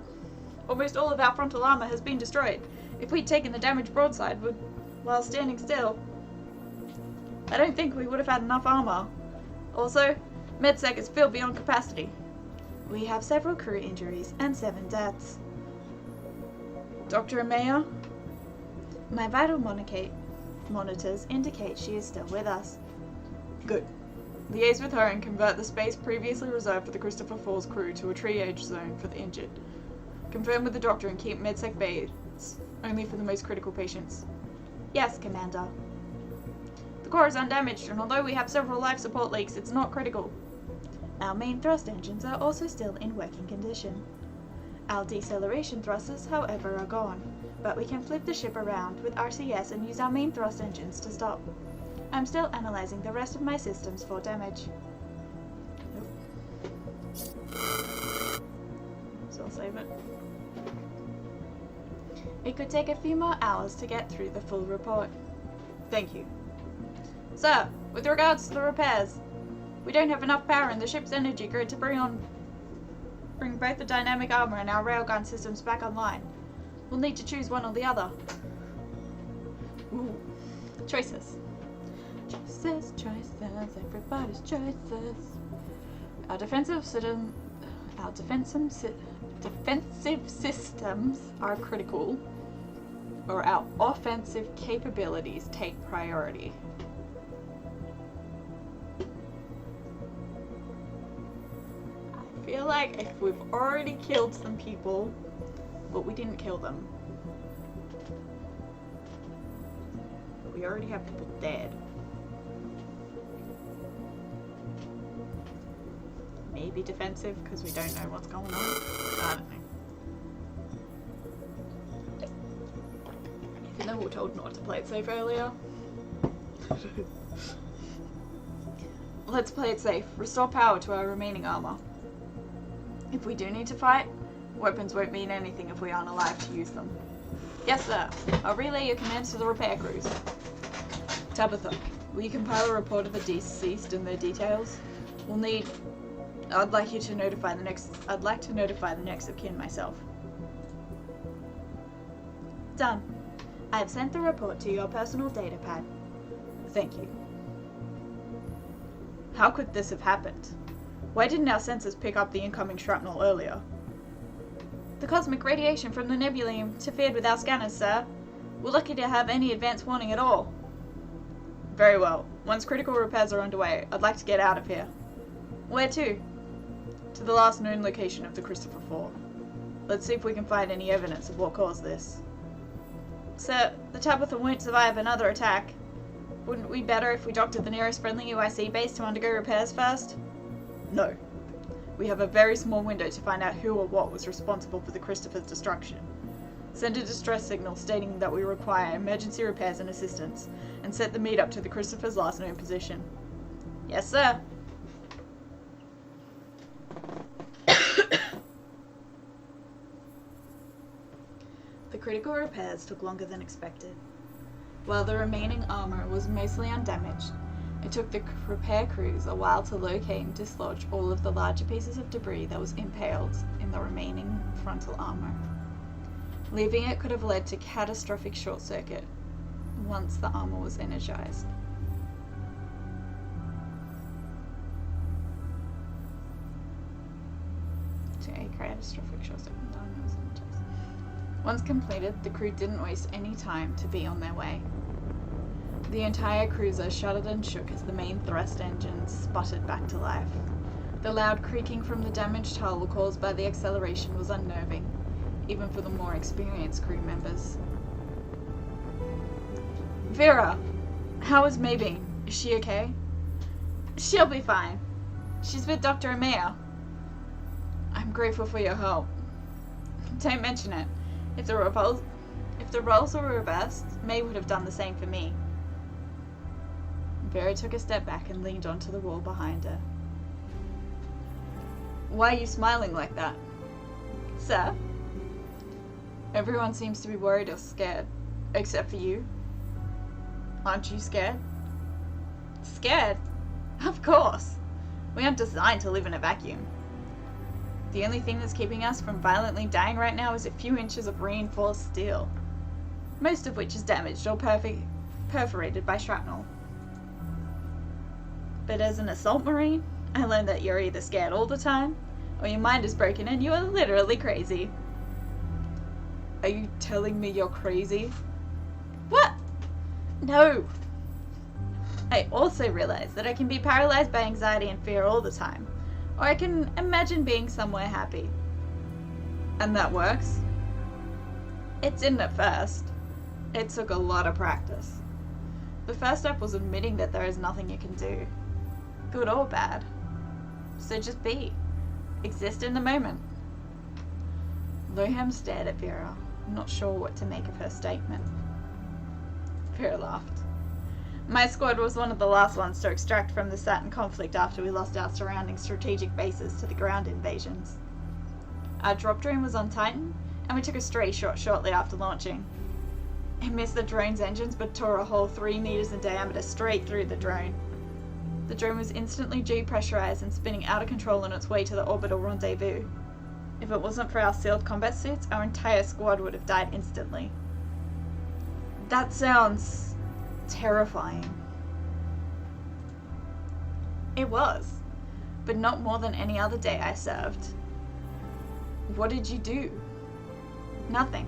[SPEAKER 1] Almost all of our frontal armor has been destroyed. If we'd taken the damaged broadside while standing still, I don't think we would have had enough armor. Also, MedSec is filled beyond capacity. We have several crew injuries and 7 deaths. Dr. Amaya? My vital monitors indicate she is still with us. Good. Liaise with her and convert the space previously reserved for the Christopher 4's crew to a triage zone for the injured. Confirm with the doctor and keep MedSec bays only for the most critical patients. Yes, Commander. The core is undamaged, and although we have several life support leaks, it's not critical. Our main thrust engines are also still in working condition. Our deceleration thrusters, however, are gone, but we can flip the ship around with RCS and use our main thrust engines to stop. I'm still analyzing the rest of my systems for damage. So I'll save it. It could take a few more hours to get through the full report. Thank you. Sir, with regards to the repairs, we don't have enough power in the ship's energy grid to bring both the dynamic armor and our railgun systems back online. We'll need to choose one or the other. Ooh. Choices. Choices, everybody's choices. Our defensive systems are critical, or our offensive capabilities take priority. I feel like if we've already killed some people, but we didn't kill them, but we already have people dead. Maybe defensive because we don't know what's going on. I don't know. Even though we were told not to play it safe earlier. Let's play it safe. Restore power to our remaining armor. If we do need to fight, weapons won't mean anything if we aren't alive to use them. Yes, sir. I'll relay your commands to the repair crews. Tabitha, Will you compile a report of the deceased and their details? I'd like to notify the next of kin myself. Done. I have sent the report to your personal data pad. Thank you. How could this have happened? Why didn't our sensors pick up the incoming shrapnel earlier? The cosmic radiation from the nebulae interfered with our scanners, sir. We're lucky to have any advance warning at all. Very well. Once critical repairs are underway, I'd like to get out of here. Where to? To the last known location of the Christopher 4. Let's see if we can find any evidence of what caused this. Sir, the Tabitha won't survive another attack. Wouldn't we better if we docked at the nearest friendly UIC base to undergo repairs first? No. We have a very small window to find out who or what was responsible for the Christopher's destruction. Send a distress signal stating that we require emergency repairs and assistance, and set the meet up to the Christopher's last known position. Yes, sir. The critical repairs took longer than expected. While the remaining armor was mostly undamaged, it took the repair crews a while to locate and dislodge all of the larger pieces of debris that was impaled in the remaining frontal armor. Leaving it could have led to catastrophic short circuit once the armor was energized. Once completed, the crew didn't waste any time to be on their way. The entire cruiser shuddered and shook as the main thrust engines sputtered back to life. The loud creaking from the damaged hull caused by the acceleration was unnerving, even for the more experienced crew members. Vera! How is Maybeen? Is she okay? She'll be fine. She's with Dr. Amaya. I'm grateful for your help. Don't mention it. If the roles were reversed, May would have done the same for me. Vera took a step back and leaned onto the wall behind her. Why are you smiling like that? Sir? Everyone seems to be worried or scared, except for you. Aren't you scared? Scared? Of course. We aren't designed to live in a vacuum. The only thing that's keeping us from violently dying right now is a few inches of reinforced steel, most of which is damaged or perforated by shrapnel. But as an assault marine, I learned that you're either scared all the time, or your mind is broken and you are literally crazy. Are you telling me you're crazy? What? No. I also realize that I can be paralyzed by anxiety and fear all the time, or I can imagine being somewhere happy. And that works? It didn't at first. It took a lot of practice. The first step was admitting that there is nothing you can do, good or bad. So just be. Exist in the moment. Loham stared at Vera, not sure what to make of her statement. Vera laughed. My squad was one of the last ones to extract from the Saturn conflict after we lost our surrounding strategic bases to the ground invasions. Our drop drone was on Titan, and we took a stray shot shortly after launching. It missed the drone's engines but tore a hole 3 meters in diameter straight through the drone. The drone was instantly depressurized and spinning out of control on its way to the orbital rendezvous. If it wasn't for our sealed combat suits, our entire squad would have died instantly. That sounds terrifying. It was, but not more than any other day I served. What did you do? Nothing.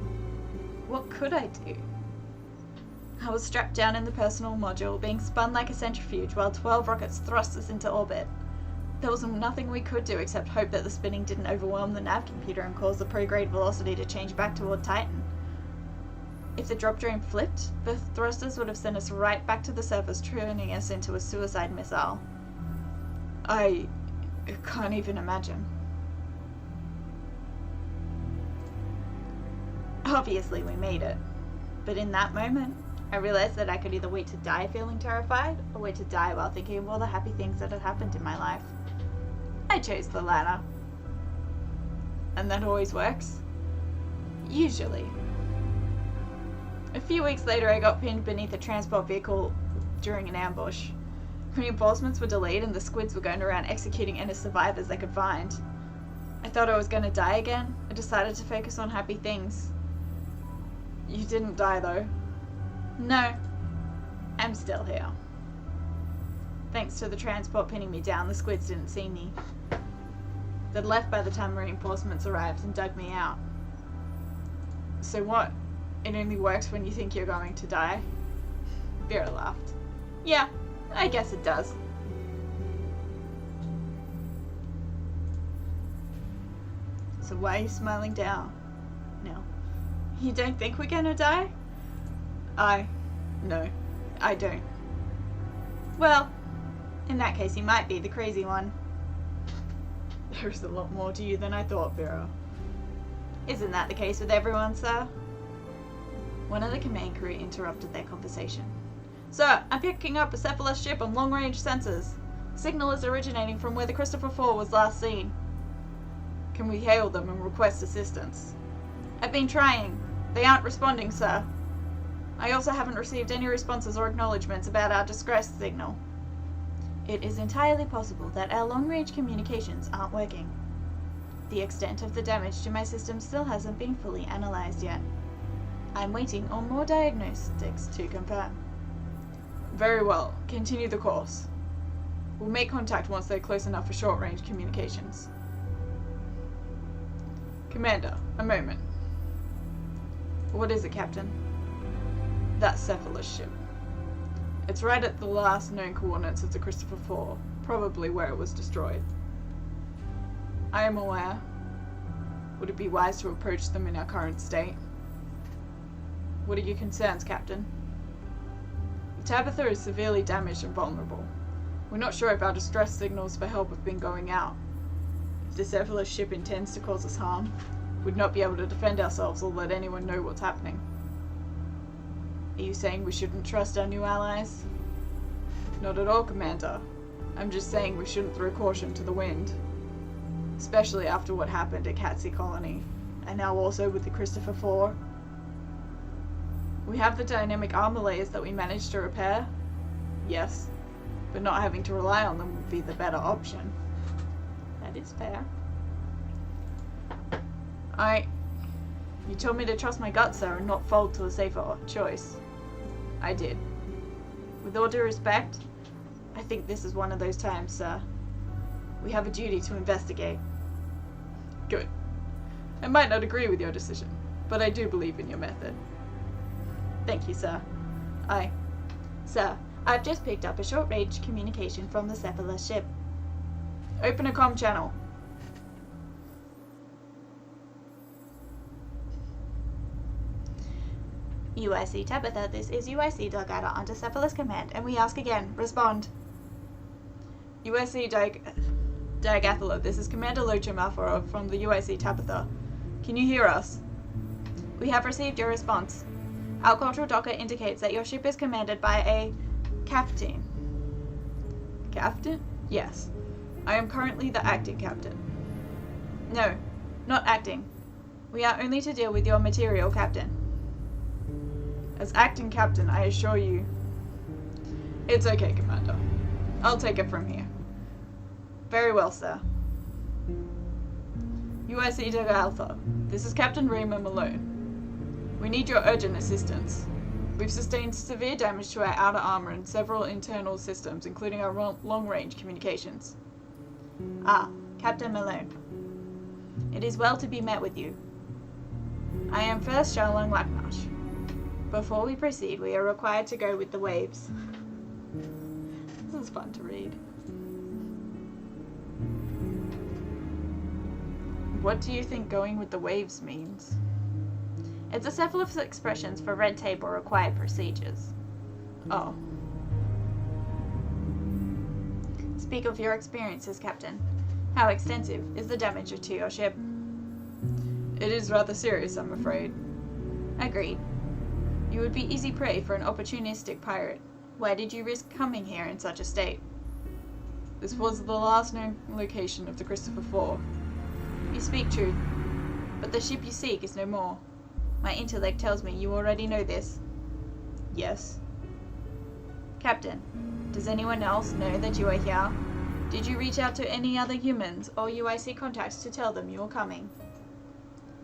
[SPEAKER 1] What could I do? I was strapped down in the personal module, being spun like a centrifuge while 12 rockets thrust us into orbit. There was nothing we could do except hope that the spinning didn't overwhelm the nav computer and cause the prograde velocity to change back toward Titan. If the drop drone flipped, the thrusters would have sent us right back to the surface, turning us into a suicide missile. I can't even imagine. Obviously we made it, but in that moment, I realized that I could either wait to die feeling terrified, or wait to die while thinking of all the happy things that had happened in my life. I chose the latter. And that always works? Usually. A few weeks later, I got pinned beneath a transport vehicle during an ambush. Reinforcements were delayed and the squids were going around executing any survivors they could find. I thought I was going to die again. I decided to focus on happy things. You didn't die though. No. I'm still here. Thanks to the transport pinning me down, the squids didn't see me. They'd left by the time reinforcements arrived and dug me out. So what? It only works when you think you're going to die? Vera laughed. Yeah, I guess it does. So why are you smiling down? No. You don't think we're gonna die? No, I don't. Well, in that case you might be the crazy one. There's a lot more to you than I thought, Vera. Isn't that the case with everyone, sir? One of the command crew interrupted their conversation. Sir, I'm picking up a Cephalus ship on long-range sensors. Signal is originating from where the Christopher 4 was last seen. Can we hail them and request assistance? I've been trying. They aren't responding, sir. I also haven't received any responses or acknowledgements about our distress signal. It is entirely possible that our long-range communications aren't working. The extent of the damage to my system still hasn't been fully analyzed yet. I'm waiting on more diagnostics to confirm. Very well. Continue the course. We'll make contact once they're close enough for short-range communications. Commander, a moment. What is it, Captain? That Cephalus ship. It's right at the last known coordinates of the Christopher 4, probably where it was destroyed. I am aware. Would it be wise to approach them in our current state? What are your concerns, Captain? The Tabitha is severely damaged and vulnerable. We're not sure if our distress signals for help have been going out. If the Cephalus ship intends to cause us harm, we'd not be able to defend ourselves or let anyone know what's happening. Are you saying we shouldn't trust our new allies? Not at all, Commander. I'm just saying we shouldn't throw caution to the wind. Especially after what happened at Catsey Colony, and now also with the Christopher 4. We have the dynamic armor layers that we managed to repair. Yes, but not having to rely on them would be the better option. That is fair. You told me to trust my gut, sir, and not fold to a safer choice. I did. With all due respect, I think this is one of those times, sir. We have a duty to investigate. Good. I might not agree with your decision, but I do believe in your method. Thank you, sir. Sir, I've just picked up a short-range communication from the Cephalus ship. Open a comm channel. UIC Tabitha, this is UIC Delgado under Cephalus command, and we ask again, respond. UIC Diagathalo, this is Commander Lochum Alfarov from the UIC Tabitha. Can you hear us? We have received your response. Our cultural docker indicates that your ship is commanded by a captain. Captain? Yes. I am currently the acting captain. No, not acting. We are only to deal with your material captain. As acting captain, I assure you... It's okay, Commander. I'll take it from here. Very well, sir. UIC Dega Alpha, this is Captain Raymond Malone. We need your urgent assistance. We've sustained severe damage to our outer armor and several internal systems, including our long-range communications. Ah, Captain Malone. It is well to be met with you. I am First Shalong Lakmash. Before we proceed, we are required to go with the waves. This is fun to read. What do you think going with the waves means? It's a Cephalus expressions for red tape or required procedures. Oh. Speak of your experiences, Captain. How extensive is the damage to your ship? It is rather serious, I'm afraid. Agreed. You would be easy prey for an opportunistic pirate. Why did you risk coming here in such a state? This was the last known location of the Christopher 4. You speak truth, but the ship you seek is no more. My intellect tells me you already know this. Yes. Captain, does anyone else know that you are here? Did you reach out to any other humans or UIC contacts to tell them you were coming?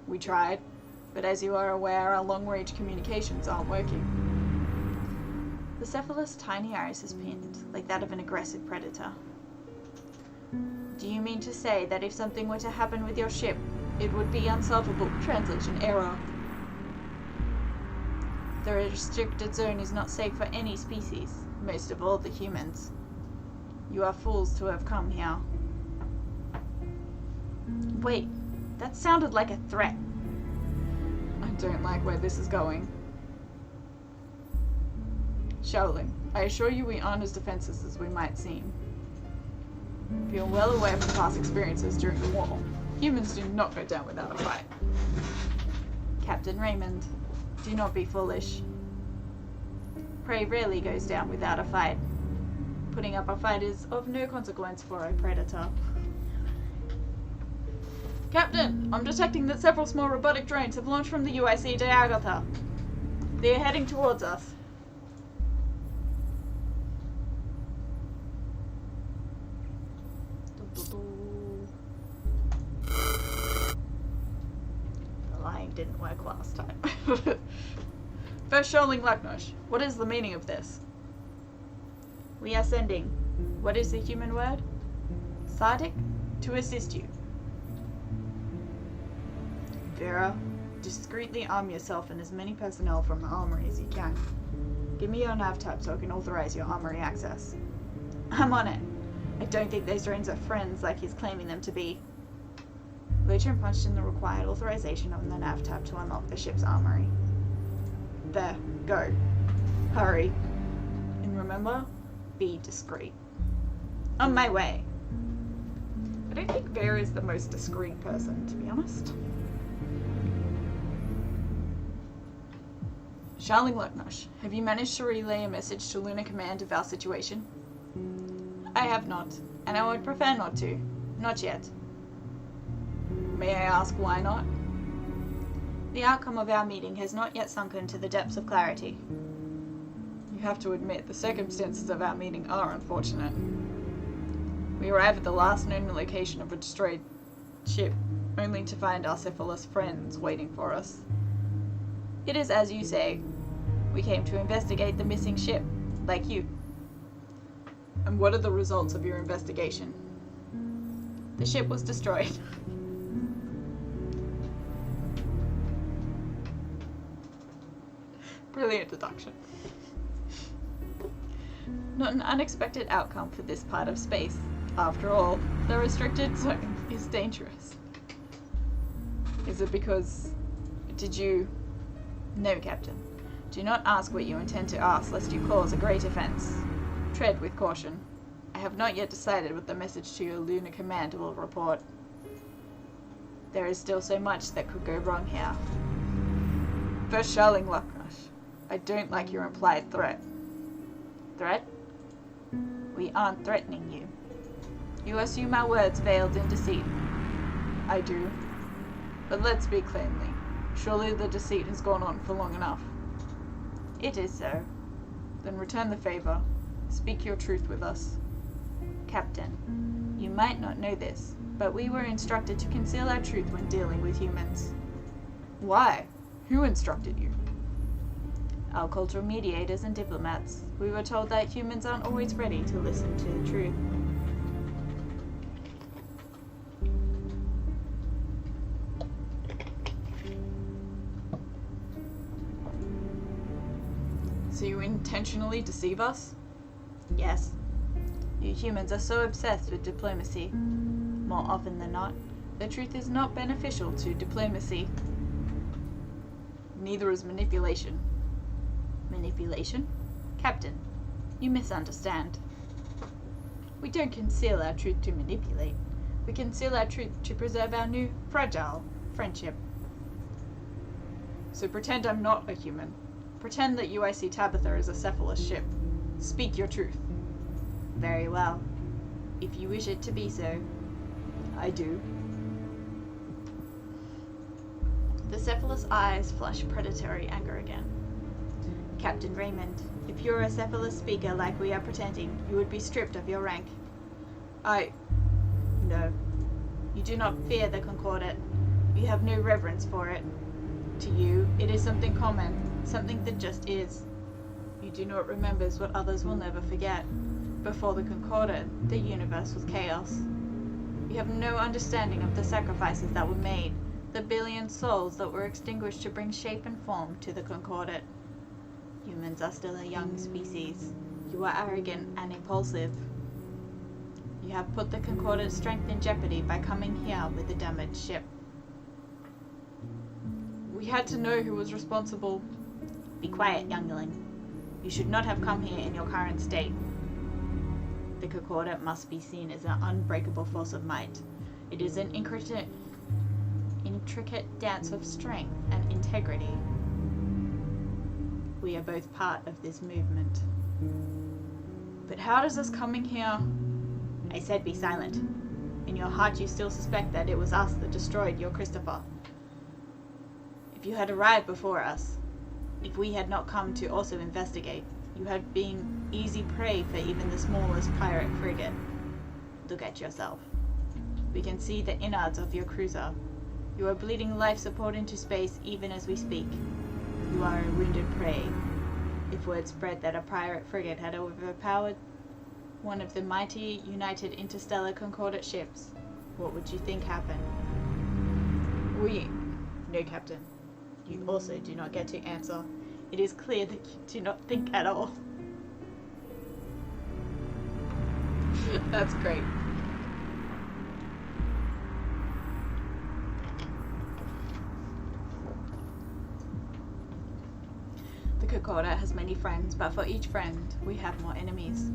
[SPEAKER 1] We tried, but as you are aware, our long-range communications aren't working. The cephalus' tiny iris is pinned, like that of an aggressive predator. Do you mean to say that if something were to happen with your ship, it would be unsolvable translation error? The restricted zone is not safe for any species, most of all the humans. You are fools to have come here. Wait, that sounded like a threat. I don't like where this is going. Shaolin, I assure you we aren't as defenseless as we might seem. We are well aware from past experiences during the war. Humans do not go down without a fight. Captain Raymond, do not be foolish. Prey rarely goes down without a fight. Putting up a fight is of no consequence for a predator. Captain, I'm detecting that several small robotic drones have launched from the UIC de Agatha. They are heading towards us. The lying didn't work last time. First Shaolin Laknosh, what is the meaning of this? We are sending, what is the human word? Sardic, to assist you. Vera, discreetly arm yourself and as many personnel from the armory as you can. Give me your nav tab so I can authorize your armory access. I'm on it. I don't think those drones are friends like he's claiming them to be. Lotrin punched in the required authorization on the nav tab to unlock the ship's armory. There, go. Hurry. And remember, be discreet. On my way. I don't think Vera is the most discreet person, to be honest. Shaolin Laknosh, have you managed to relay a message to Lunar Command of our situation? I have not, and I would prefer not to. Not yet. May I ask why not? The outcome of our meeting has not yet sunken to the depths of clarity. You have to admit, the circumstances of our meeting are unfortunate. We arrive at the last known location of a destroyed ship, only to find our cephalus friends waiting for us. It is as you say. We came to investigate the missing ship, like you. And what are the results of your investigation? The ship was destroyed. Brilliant deduction. Not an unexpected outcome for this part of space. After all, the restricted zone is dangerous. Is it because... Did you... No, Captain. Do not ask what you intend to ask, lest you cause a great offense. Tread with caution. I have not yet decided what the message to your Lunar Command will report. There is still so much that could go wrong here. First Shaolin Laknosh, I don't like your implied threat. Threat? We aren't threatening you. You assume our words veiled in deceit. I do. But let's be cleanly. Surely the deceit has gone on for long enough. It is so. Then return the favor. Speak your truth with us. Captain, you might not know this, but we were instructed to conceal our truth when dealing with humans. Why? Who instructed you? Our cultural mediators and diplomats. We were told that humans aren't always ready to listen to the truth. So you intentionally deceive us? Yes. You humans are so obsessed with diplomacy. More often than not, the truth is not beneficial to diplomacy. Neither is manipulation. Manipulation? Captain, you misunderstand. We don't conceal our truth to manipulate. We conceal our truth to preserve our new, fragile friendship. So pretend I'm not a human. Pretend that UIC Tabitha is a cephalus ship. Speak your truth. Very well. If you wish it to be so. I do. The cephalus eyes flash predatory anger again. Captain Raymond, if you're a Cephalus speaker like we are pretending, you would be stripped of your rank. No. You do not fear the Concordat. You have no reverence for it. To you, it is something common, something that just is. You do not remember what others will never forget. Before the Concordat, the universe was chaos. You have no understanding of the sacrifices that were made, the billion souls that were extinguished to bring shape and form to the Concordat. Humans are still a young species. You are arrogant and impulsive. You have put the Concordat's strength in jeopardy by coming here with a damaged ship. We had to know who was responsible. Be quiet, youngling. You should not have come here in your current state. The Concordat must be seen as an unbreakable force of might. It is an intricate dance of strength and integrity. We are both part of this movement. But how does us coming here... I said be silent. In your heart you still suspect that it was us that destroyed your Christopher. If you had arrived before us, if we had not come to also investigate, you had been easy prey for even the smallest pirate frigate. Look at yourself. We can see the innards of your cruiser. You are bleeding life support into space even as we speak. You are a wounded prey. If word spread that a pirate frigate had overpowered one of the mighty United Interstellar Concordat ships, what would you think happened? No, Captain. You also do not get to answer. It is clear that you do not think at all. That's great. The Concordat has many friends, but for each friend, we have more enemies.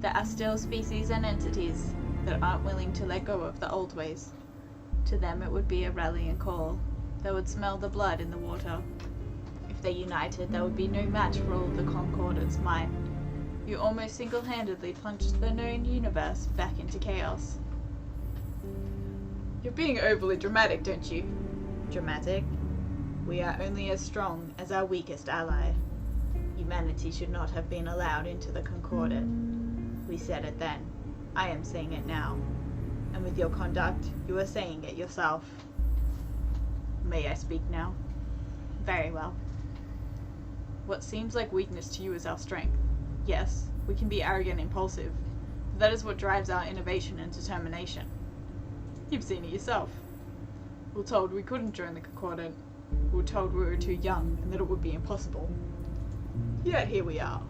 [SPEAKER 1] There are still species and entities that aren't willing to let go of the old ways. To them it would be a rallying call. They would smell the blood in the water. If they united, there would be no match for all the Concordat's might. You almost single-handedly plunged the known universe back into chaos. You're being overly dramatic, don't you? Dramatic? We are only as strong as our weakest ally. Humanity should not have been allowed into the Concordat. We said it then. I am saying it now. And with your conduct, you are saying it yourself. May I speak now? Very well. What seems like weakness to you is our strength. Yes, we can be arrogant and impulsive, but that is what drives our innovation and determination. You've seen it yourself. We were told we couldn't join the Concordat. We were told we were too young and that it would be impossible. Yet here we are.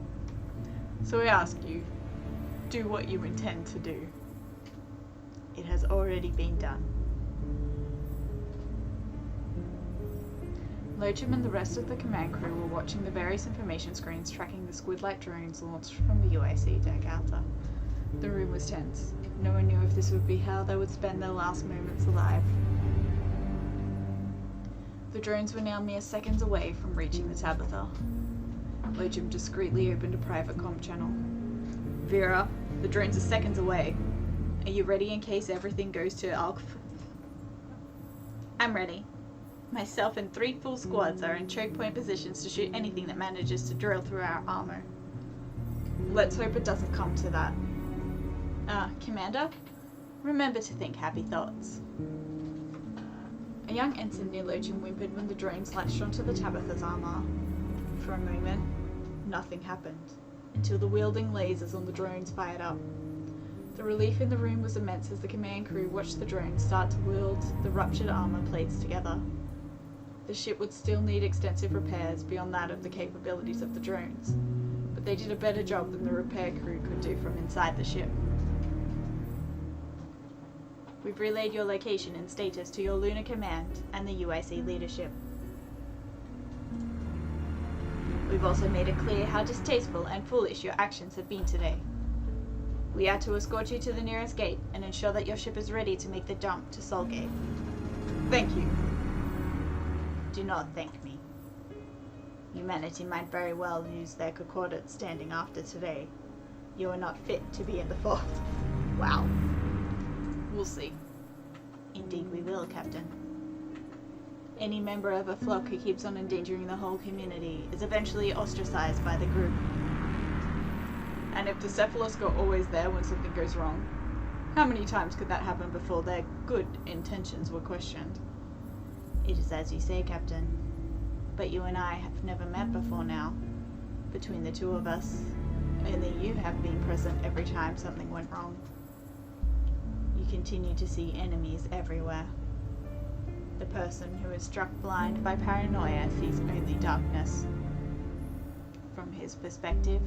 [SPEAKER 1] So I ask you, do what you intend to do. It has already been done. Loachum and the rest of the command crew were watching the various information screens tracking the squid-like drones launched from the UAC Dagata. The room was tense. No one knew if this would be how they would spend their last moments alive. The drones were now mere seconds away from reaching the Tabitha. Loachum discreetly opened a private comm channel. Vera, the drones are seconds away. Are you ready in case everything goes to Alf? I'm ready. Myself and 3 full squads are in choke point positions to shoot anything that manages to drill through our armor. Let's hope it doesn't come to that. Commander? Remember to think happy thoughts. A young ensign near Loachum whimpered when the drones latched onto the Tabitha's armor. For a moment, nothing happened, until the wielding lasers on the drones fired up. The relief in the room was immense as the command crew watched the drones start to weld the ruptured armor plates together. The ship would still need extensive repairs beyond that of the capabilities of the drones, but they did a better job than the repair crew could do from inside the ship. We've relayed your location and status to your Lunar Command and the UAC leadership. We've also made it clear how distasteful and foolish your actions have been today. We are to escort you to the nearest gate and ensure that your ship is ready to make the jump to Solgate. Thank you. Do not thank me. Humanity might very well use their Concordat standing after today. You are not fit to be in the fort. Wow. We'll see. Indeed we will, Captain. Any member of a flock who keeps on endangering the whole community is eventually ostracized by the group.
[SPEAKER 3] And if the Cephalisk are always there when something goes wrong, how many times could that happen before their good intentions were questioned?
[SPEAKER 1] It is as you say, Captain. But you and I have never met before now. Between the two of us, only you have been present every time something went wrong. You continue to see enemies everywhere. The person who is struck blind by paranoia sees only darkness. From his perspective,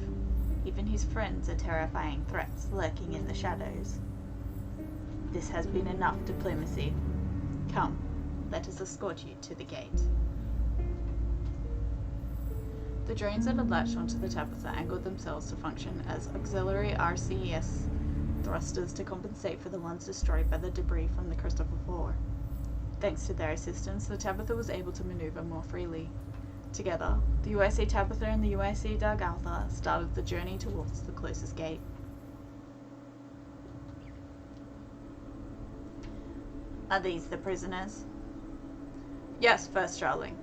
[SPEAKER 1] even his friends are terrifying threats lurking in the shadows. This has been enough diplomacy. Come, let us escort you to the gate.
[SPEAKER 3] The drones that had latched onto the Tabitha angled themselves to function as auxiliary RCS thrusters to compensate for the ones destroyed by the debris from the Christopher 4. Thanks to their assistance, the Tabitha was able to maneuver more freely. Together, the USC Tabitha and the USC Dark Alpha started the journey towards the closest gate.
[SPEAKER 1] Are these the prisoners?
[SPEAKER 3] Yes, First Starling.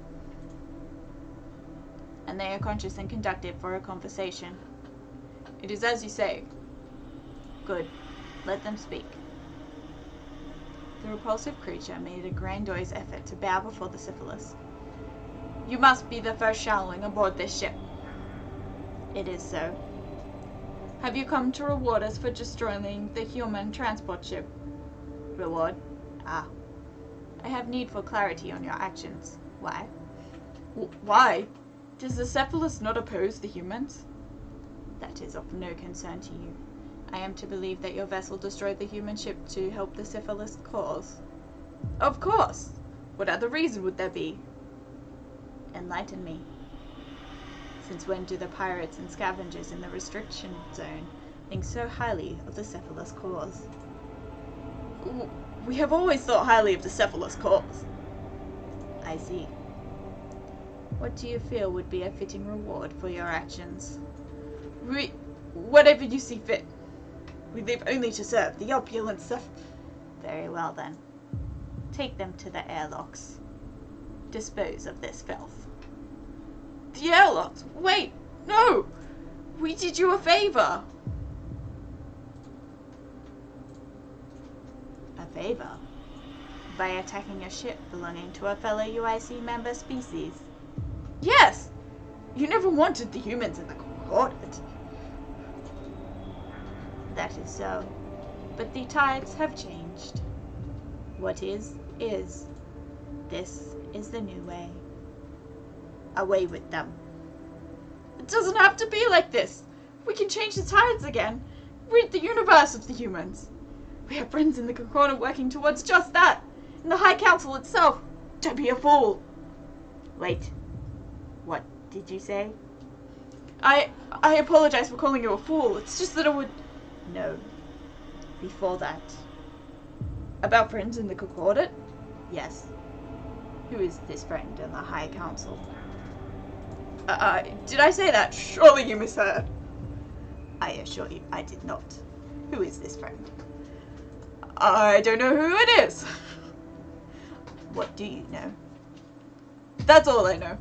[SPEAKER 1] And they are conscious and conductive for a conversation.
[SPEAKER 3] It is as you say.
[SPEAKER 1] Good. Let them speak. The repulsive creature made a grandiose effort to bow before the Syphilis.
[SPEAKER 3] You must be the first Shaoling aboard this ship.
[SPEAKER 1] It is so.
[SPEAKER 3] Have you come to reward us for destroying the human transport ship?
[SPEAKER 1] Reward? Ah. I have need for clarity on your actions. Why?
[SPEAKER 3] Why? Does the Cephalus not oppose the humans?
[SPEAKER 1] That is of no concern to you. I am to believe that your vessel destroyed the human ship to help the Syphilis cause.
[SPEAKER 3] Of course! What other reason would there be?
[SPEAKER 1] Enlighten me. Since when do the pirates and scavengers in the restriction zone think so highly of the Cephalus cause?
[SPEAKER 3] We have always thought highly of the Cephalus cause.
[SPEAKER 1] I see. What do you feel would be a fitting reward for your actions?
[SPEAKER 3] Whatever you see fit. We live only to serve the opulent stuff.
[SPEAKER 1] Very well then. Take them to the airlocks. Dispose of this filth.
[SPEAKER 3] The airlocks? Wait! No! We did you a favor!
[SPEAKER 1] A favor? By attacking a ship belonging to a fellow UIC member species?
[SPEAKER 3] Yes! You never wanted the humans in the coordinate.
[SPEAKER 1] That is so. But the tides have changed. What is, is. This is the new way. Away with them.
[SPEAKER 3] It doesn't have to be like this. We can change the tides again. Rid the universe of the humans. We have friends in the Concordant working towards just that. And the High Council itself. Don't be a fool.
[SPEAKER 1] Wait. What did you say?
[SPEAKER 3] I apologize for calling you a fool. It's just that I would...
[SPEAKER 1] No. Before that.
[SPEAKER 3] About friends in the Concordant?
[SPEAKER 1] Yes. Who is this friend in the High Council?
[SPEAKER 3] Did I say that? Surely you misheard.
[SPEAKER 1] I assure you, I did not. Who is this friend?
[SPEAKER 3] I don't know who it is.
[SPEAKER 1] What do you know?
[SPEAKER 3] That's all I know.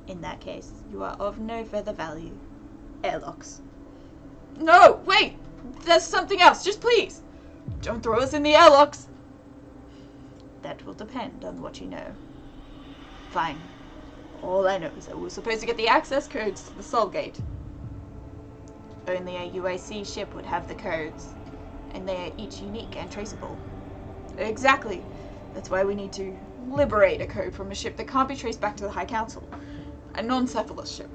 [SPEAKER 1] In that case, you are of no further value. Airlocks.
[SPEAKER 3] No, wait! There's something else, just please! Don't throw us in the airlocks!
[SPEAKER 1] That will depend on what you know.
[SPEAKER 3] Fine. All I know is that we're supposed to get the access codes to the Sol Gate.
[SPEAKER 1] Only a UAC ship would have the codes, and they are each unique and traceable.
[SPEAKER 3] Exactly. That's why we need to liberate a code from a ship that can't be traced back to the High Council. A non-Cephalus ship.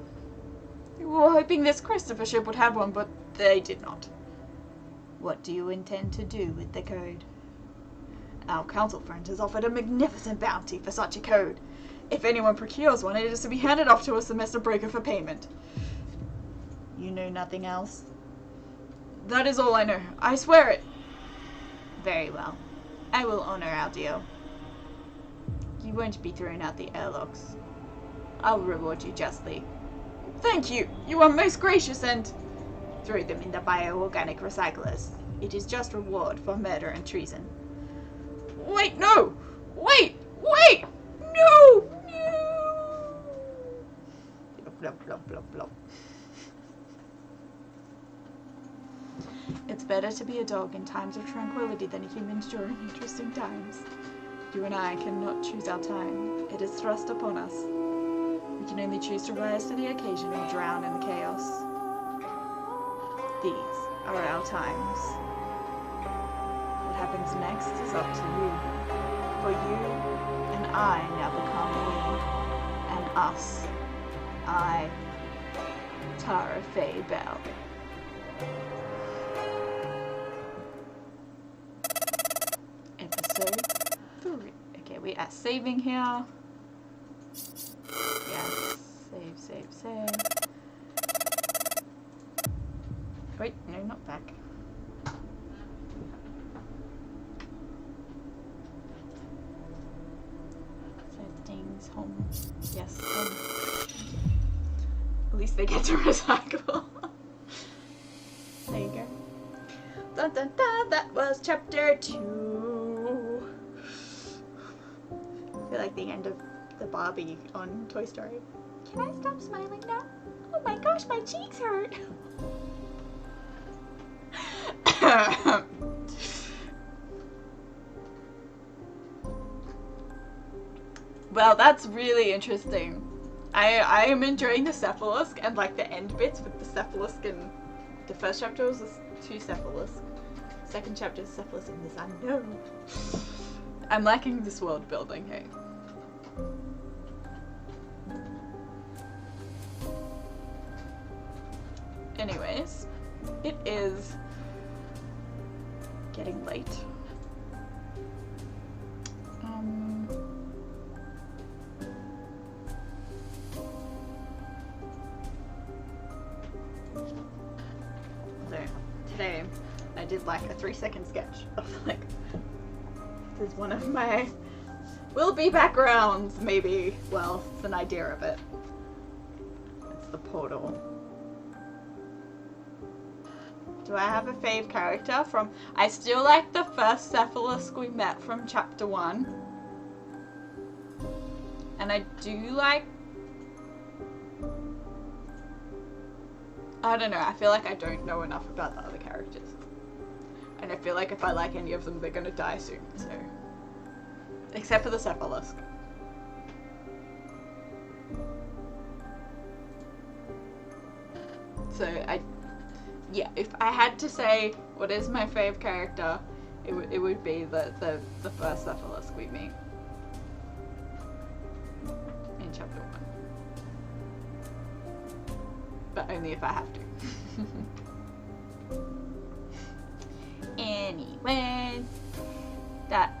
[SPEAKER 3] We were hoping this Christopher ship would have one, but they did not.
[SPEAKER 1] What do you intend to do with the code?
[SPEAKER 3] Our council friend has offered a magnificent bounty for such a code. If anyone procures one, it is to be handed off to a semester breaker for payment.
[SPEAKER 1] You know nothing else?
[SPEAKER 3] That is all I know. I swear it.
[SPEAKER 1] Very well. I will honor our deal. You won't be thrown out the airlocks. I'll reward you justly.
[SPEAKER 3] Thank you. You are most gracious and...
[SPEAKER 1] Throw them in the bioorganic recyclers. It is just reward for murder and treason.
[SPEAKER 3] Wait, no! Wait! Wait! No! Blub, blub, blub, blub. It's better to be a dog in times of tranquility than humans during interesting times. You and I cannot choose our time. It is thrust upon us. We can only choose to rise to the occasion or drown in the chaos. These are our times. What happens next is up to you. For you and I now become we, and us. I, Tara Faye Bell. Episode 3. Okay, we are saving here. Yes, save. Wait, no, not back. Settings, home. Yes, home. At least they get to recycle. There you go. Dun dun dun, that was chapter 2. I feel like the end of the Barbie on Toy Story. Can I stop smiling now? Oh my gosh, my cheeks hurt. Well, that's really interesting. I am enjoying the Cephalisk and like the end bits with the Cephalisk, and the first chapter was 2 Cephalisk. Second chapter is Cephalisk in this unknown. I'm liking this world building, hey. Anyways, it is getting late. So today I did like a 3-second sketch of like, this is one of my will be backgrounds, maybe. Well, it's an idea of it. It's the portal. Do I have a fave character from... I still like the first Cephalisk we met from chapter 1. And I do like... I don't know, I feel like I don't know enough about the other characters. And I feel like if I like any of them, they're gonna die soon, so... Except for the Cephalisk. So, yeah, if I had to say what is my fave character, it would be the first Cephalisk we meet in chapter 1. But only if I have to. Anyway, that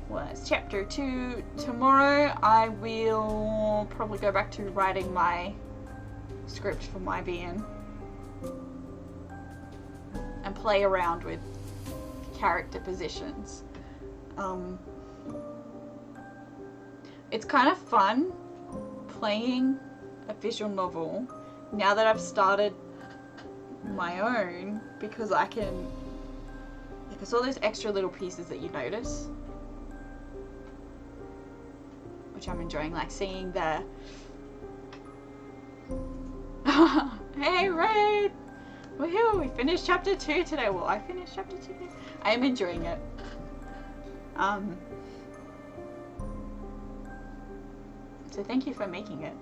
[SPEAKER 3] was chapter 2. Tomorrow I will probably go back to writing my script for my VN. And play around with character positions. It's kind of fun playing a visual novel now that I've started my own, because I can, because all those extra little pieces that you notice, which I'm enjoying, like seeing the hey Ray! Woohoo! We finished chapter 2 today. Well, I finished chapter 2 today. I am enjoying it. So thank you for making it.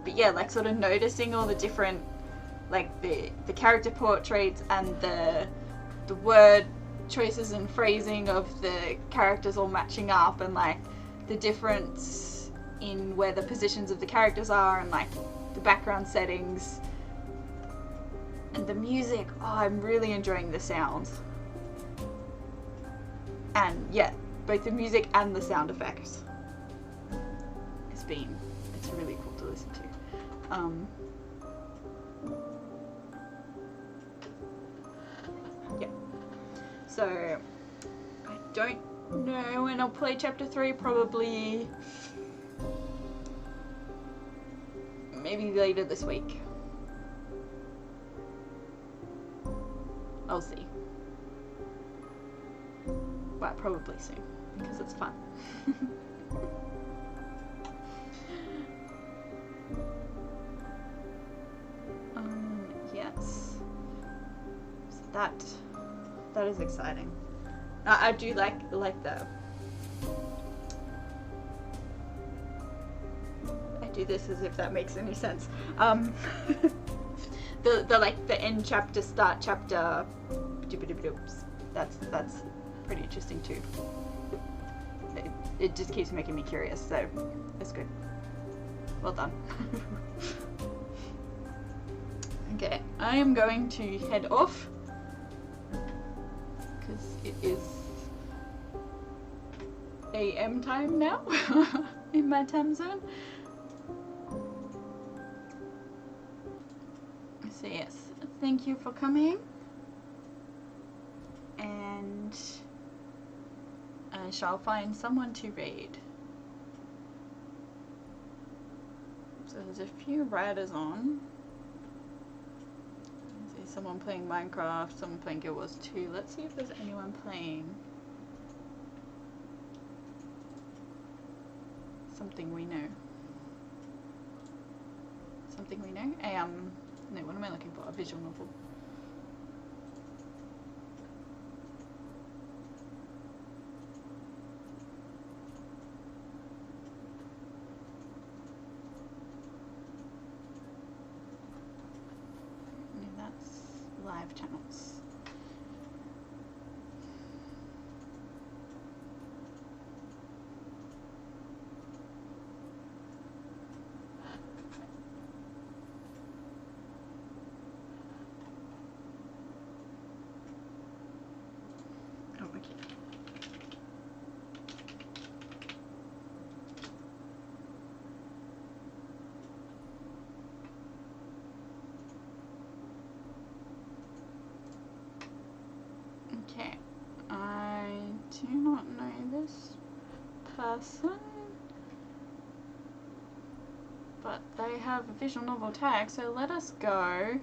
[SPEAKER 3] But yeah, like sort of noticing all the different, like the character portraits and the word choices and phrasing of the characters all matching up, and like the difference in where the positions of the characters are, and like the background settings. And the music, oh, I'm really enjoying the sounds. And yeah, both the music and the sound effects. It's really cool to listen to. Yeah. So, I don't know when I'll play chapter 3, probably maybe later this week. I'll see. Well, probably soon. because it's fun. Yes. So that is exciting. I do like the. I do this as if that makes any sense. The like the end chapter, start chapter. That's pretty interesting too. It just keeps making me curious, so it's good. Well done. Okay, I am going to head off because it is AM time now in my time zone. So yes, thank you for coming, and I shall find someone to raid. So there's a few riders on. I see someone playing Minecraft, someone playing Guild Wars 2. Let's see if there's anyone playing something we know. Something we know? No, what am I looking for? A visual novel. No, that's live channels. Oh, okay. Okay, I do not know this person, but they have a visual novel tag, so let us go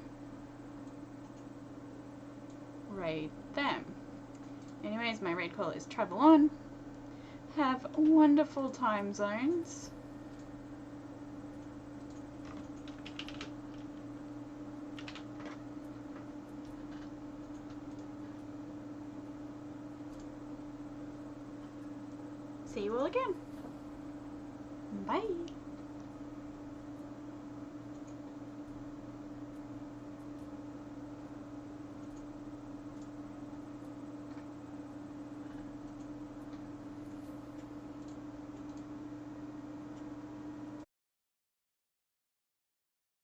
[SPEAKER 3] raid them. Anyways, my raid call is travel on. Have wonderful time zones. See you all again. Bye.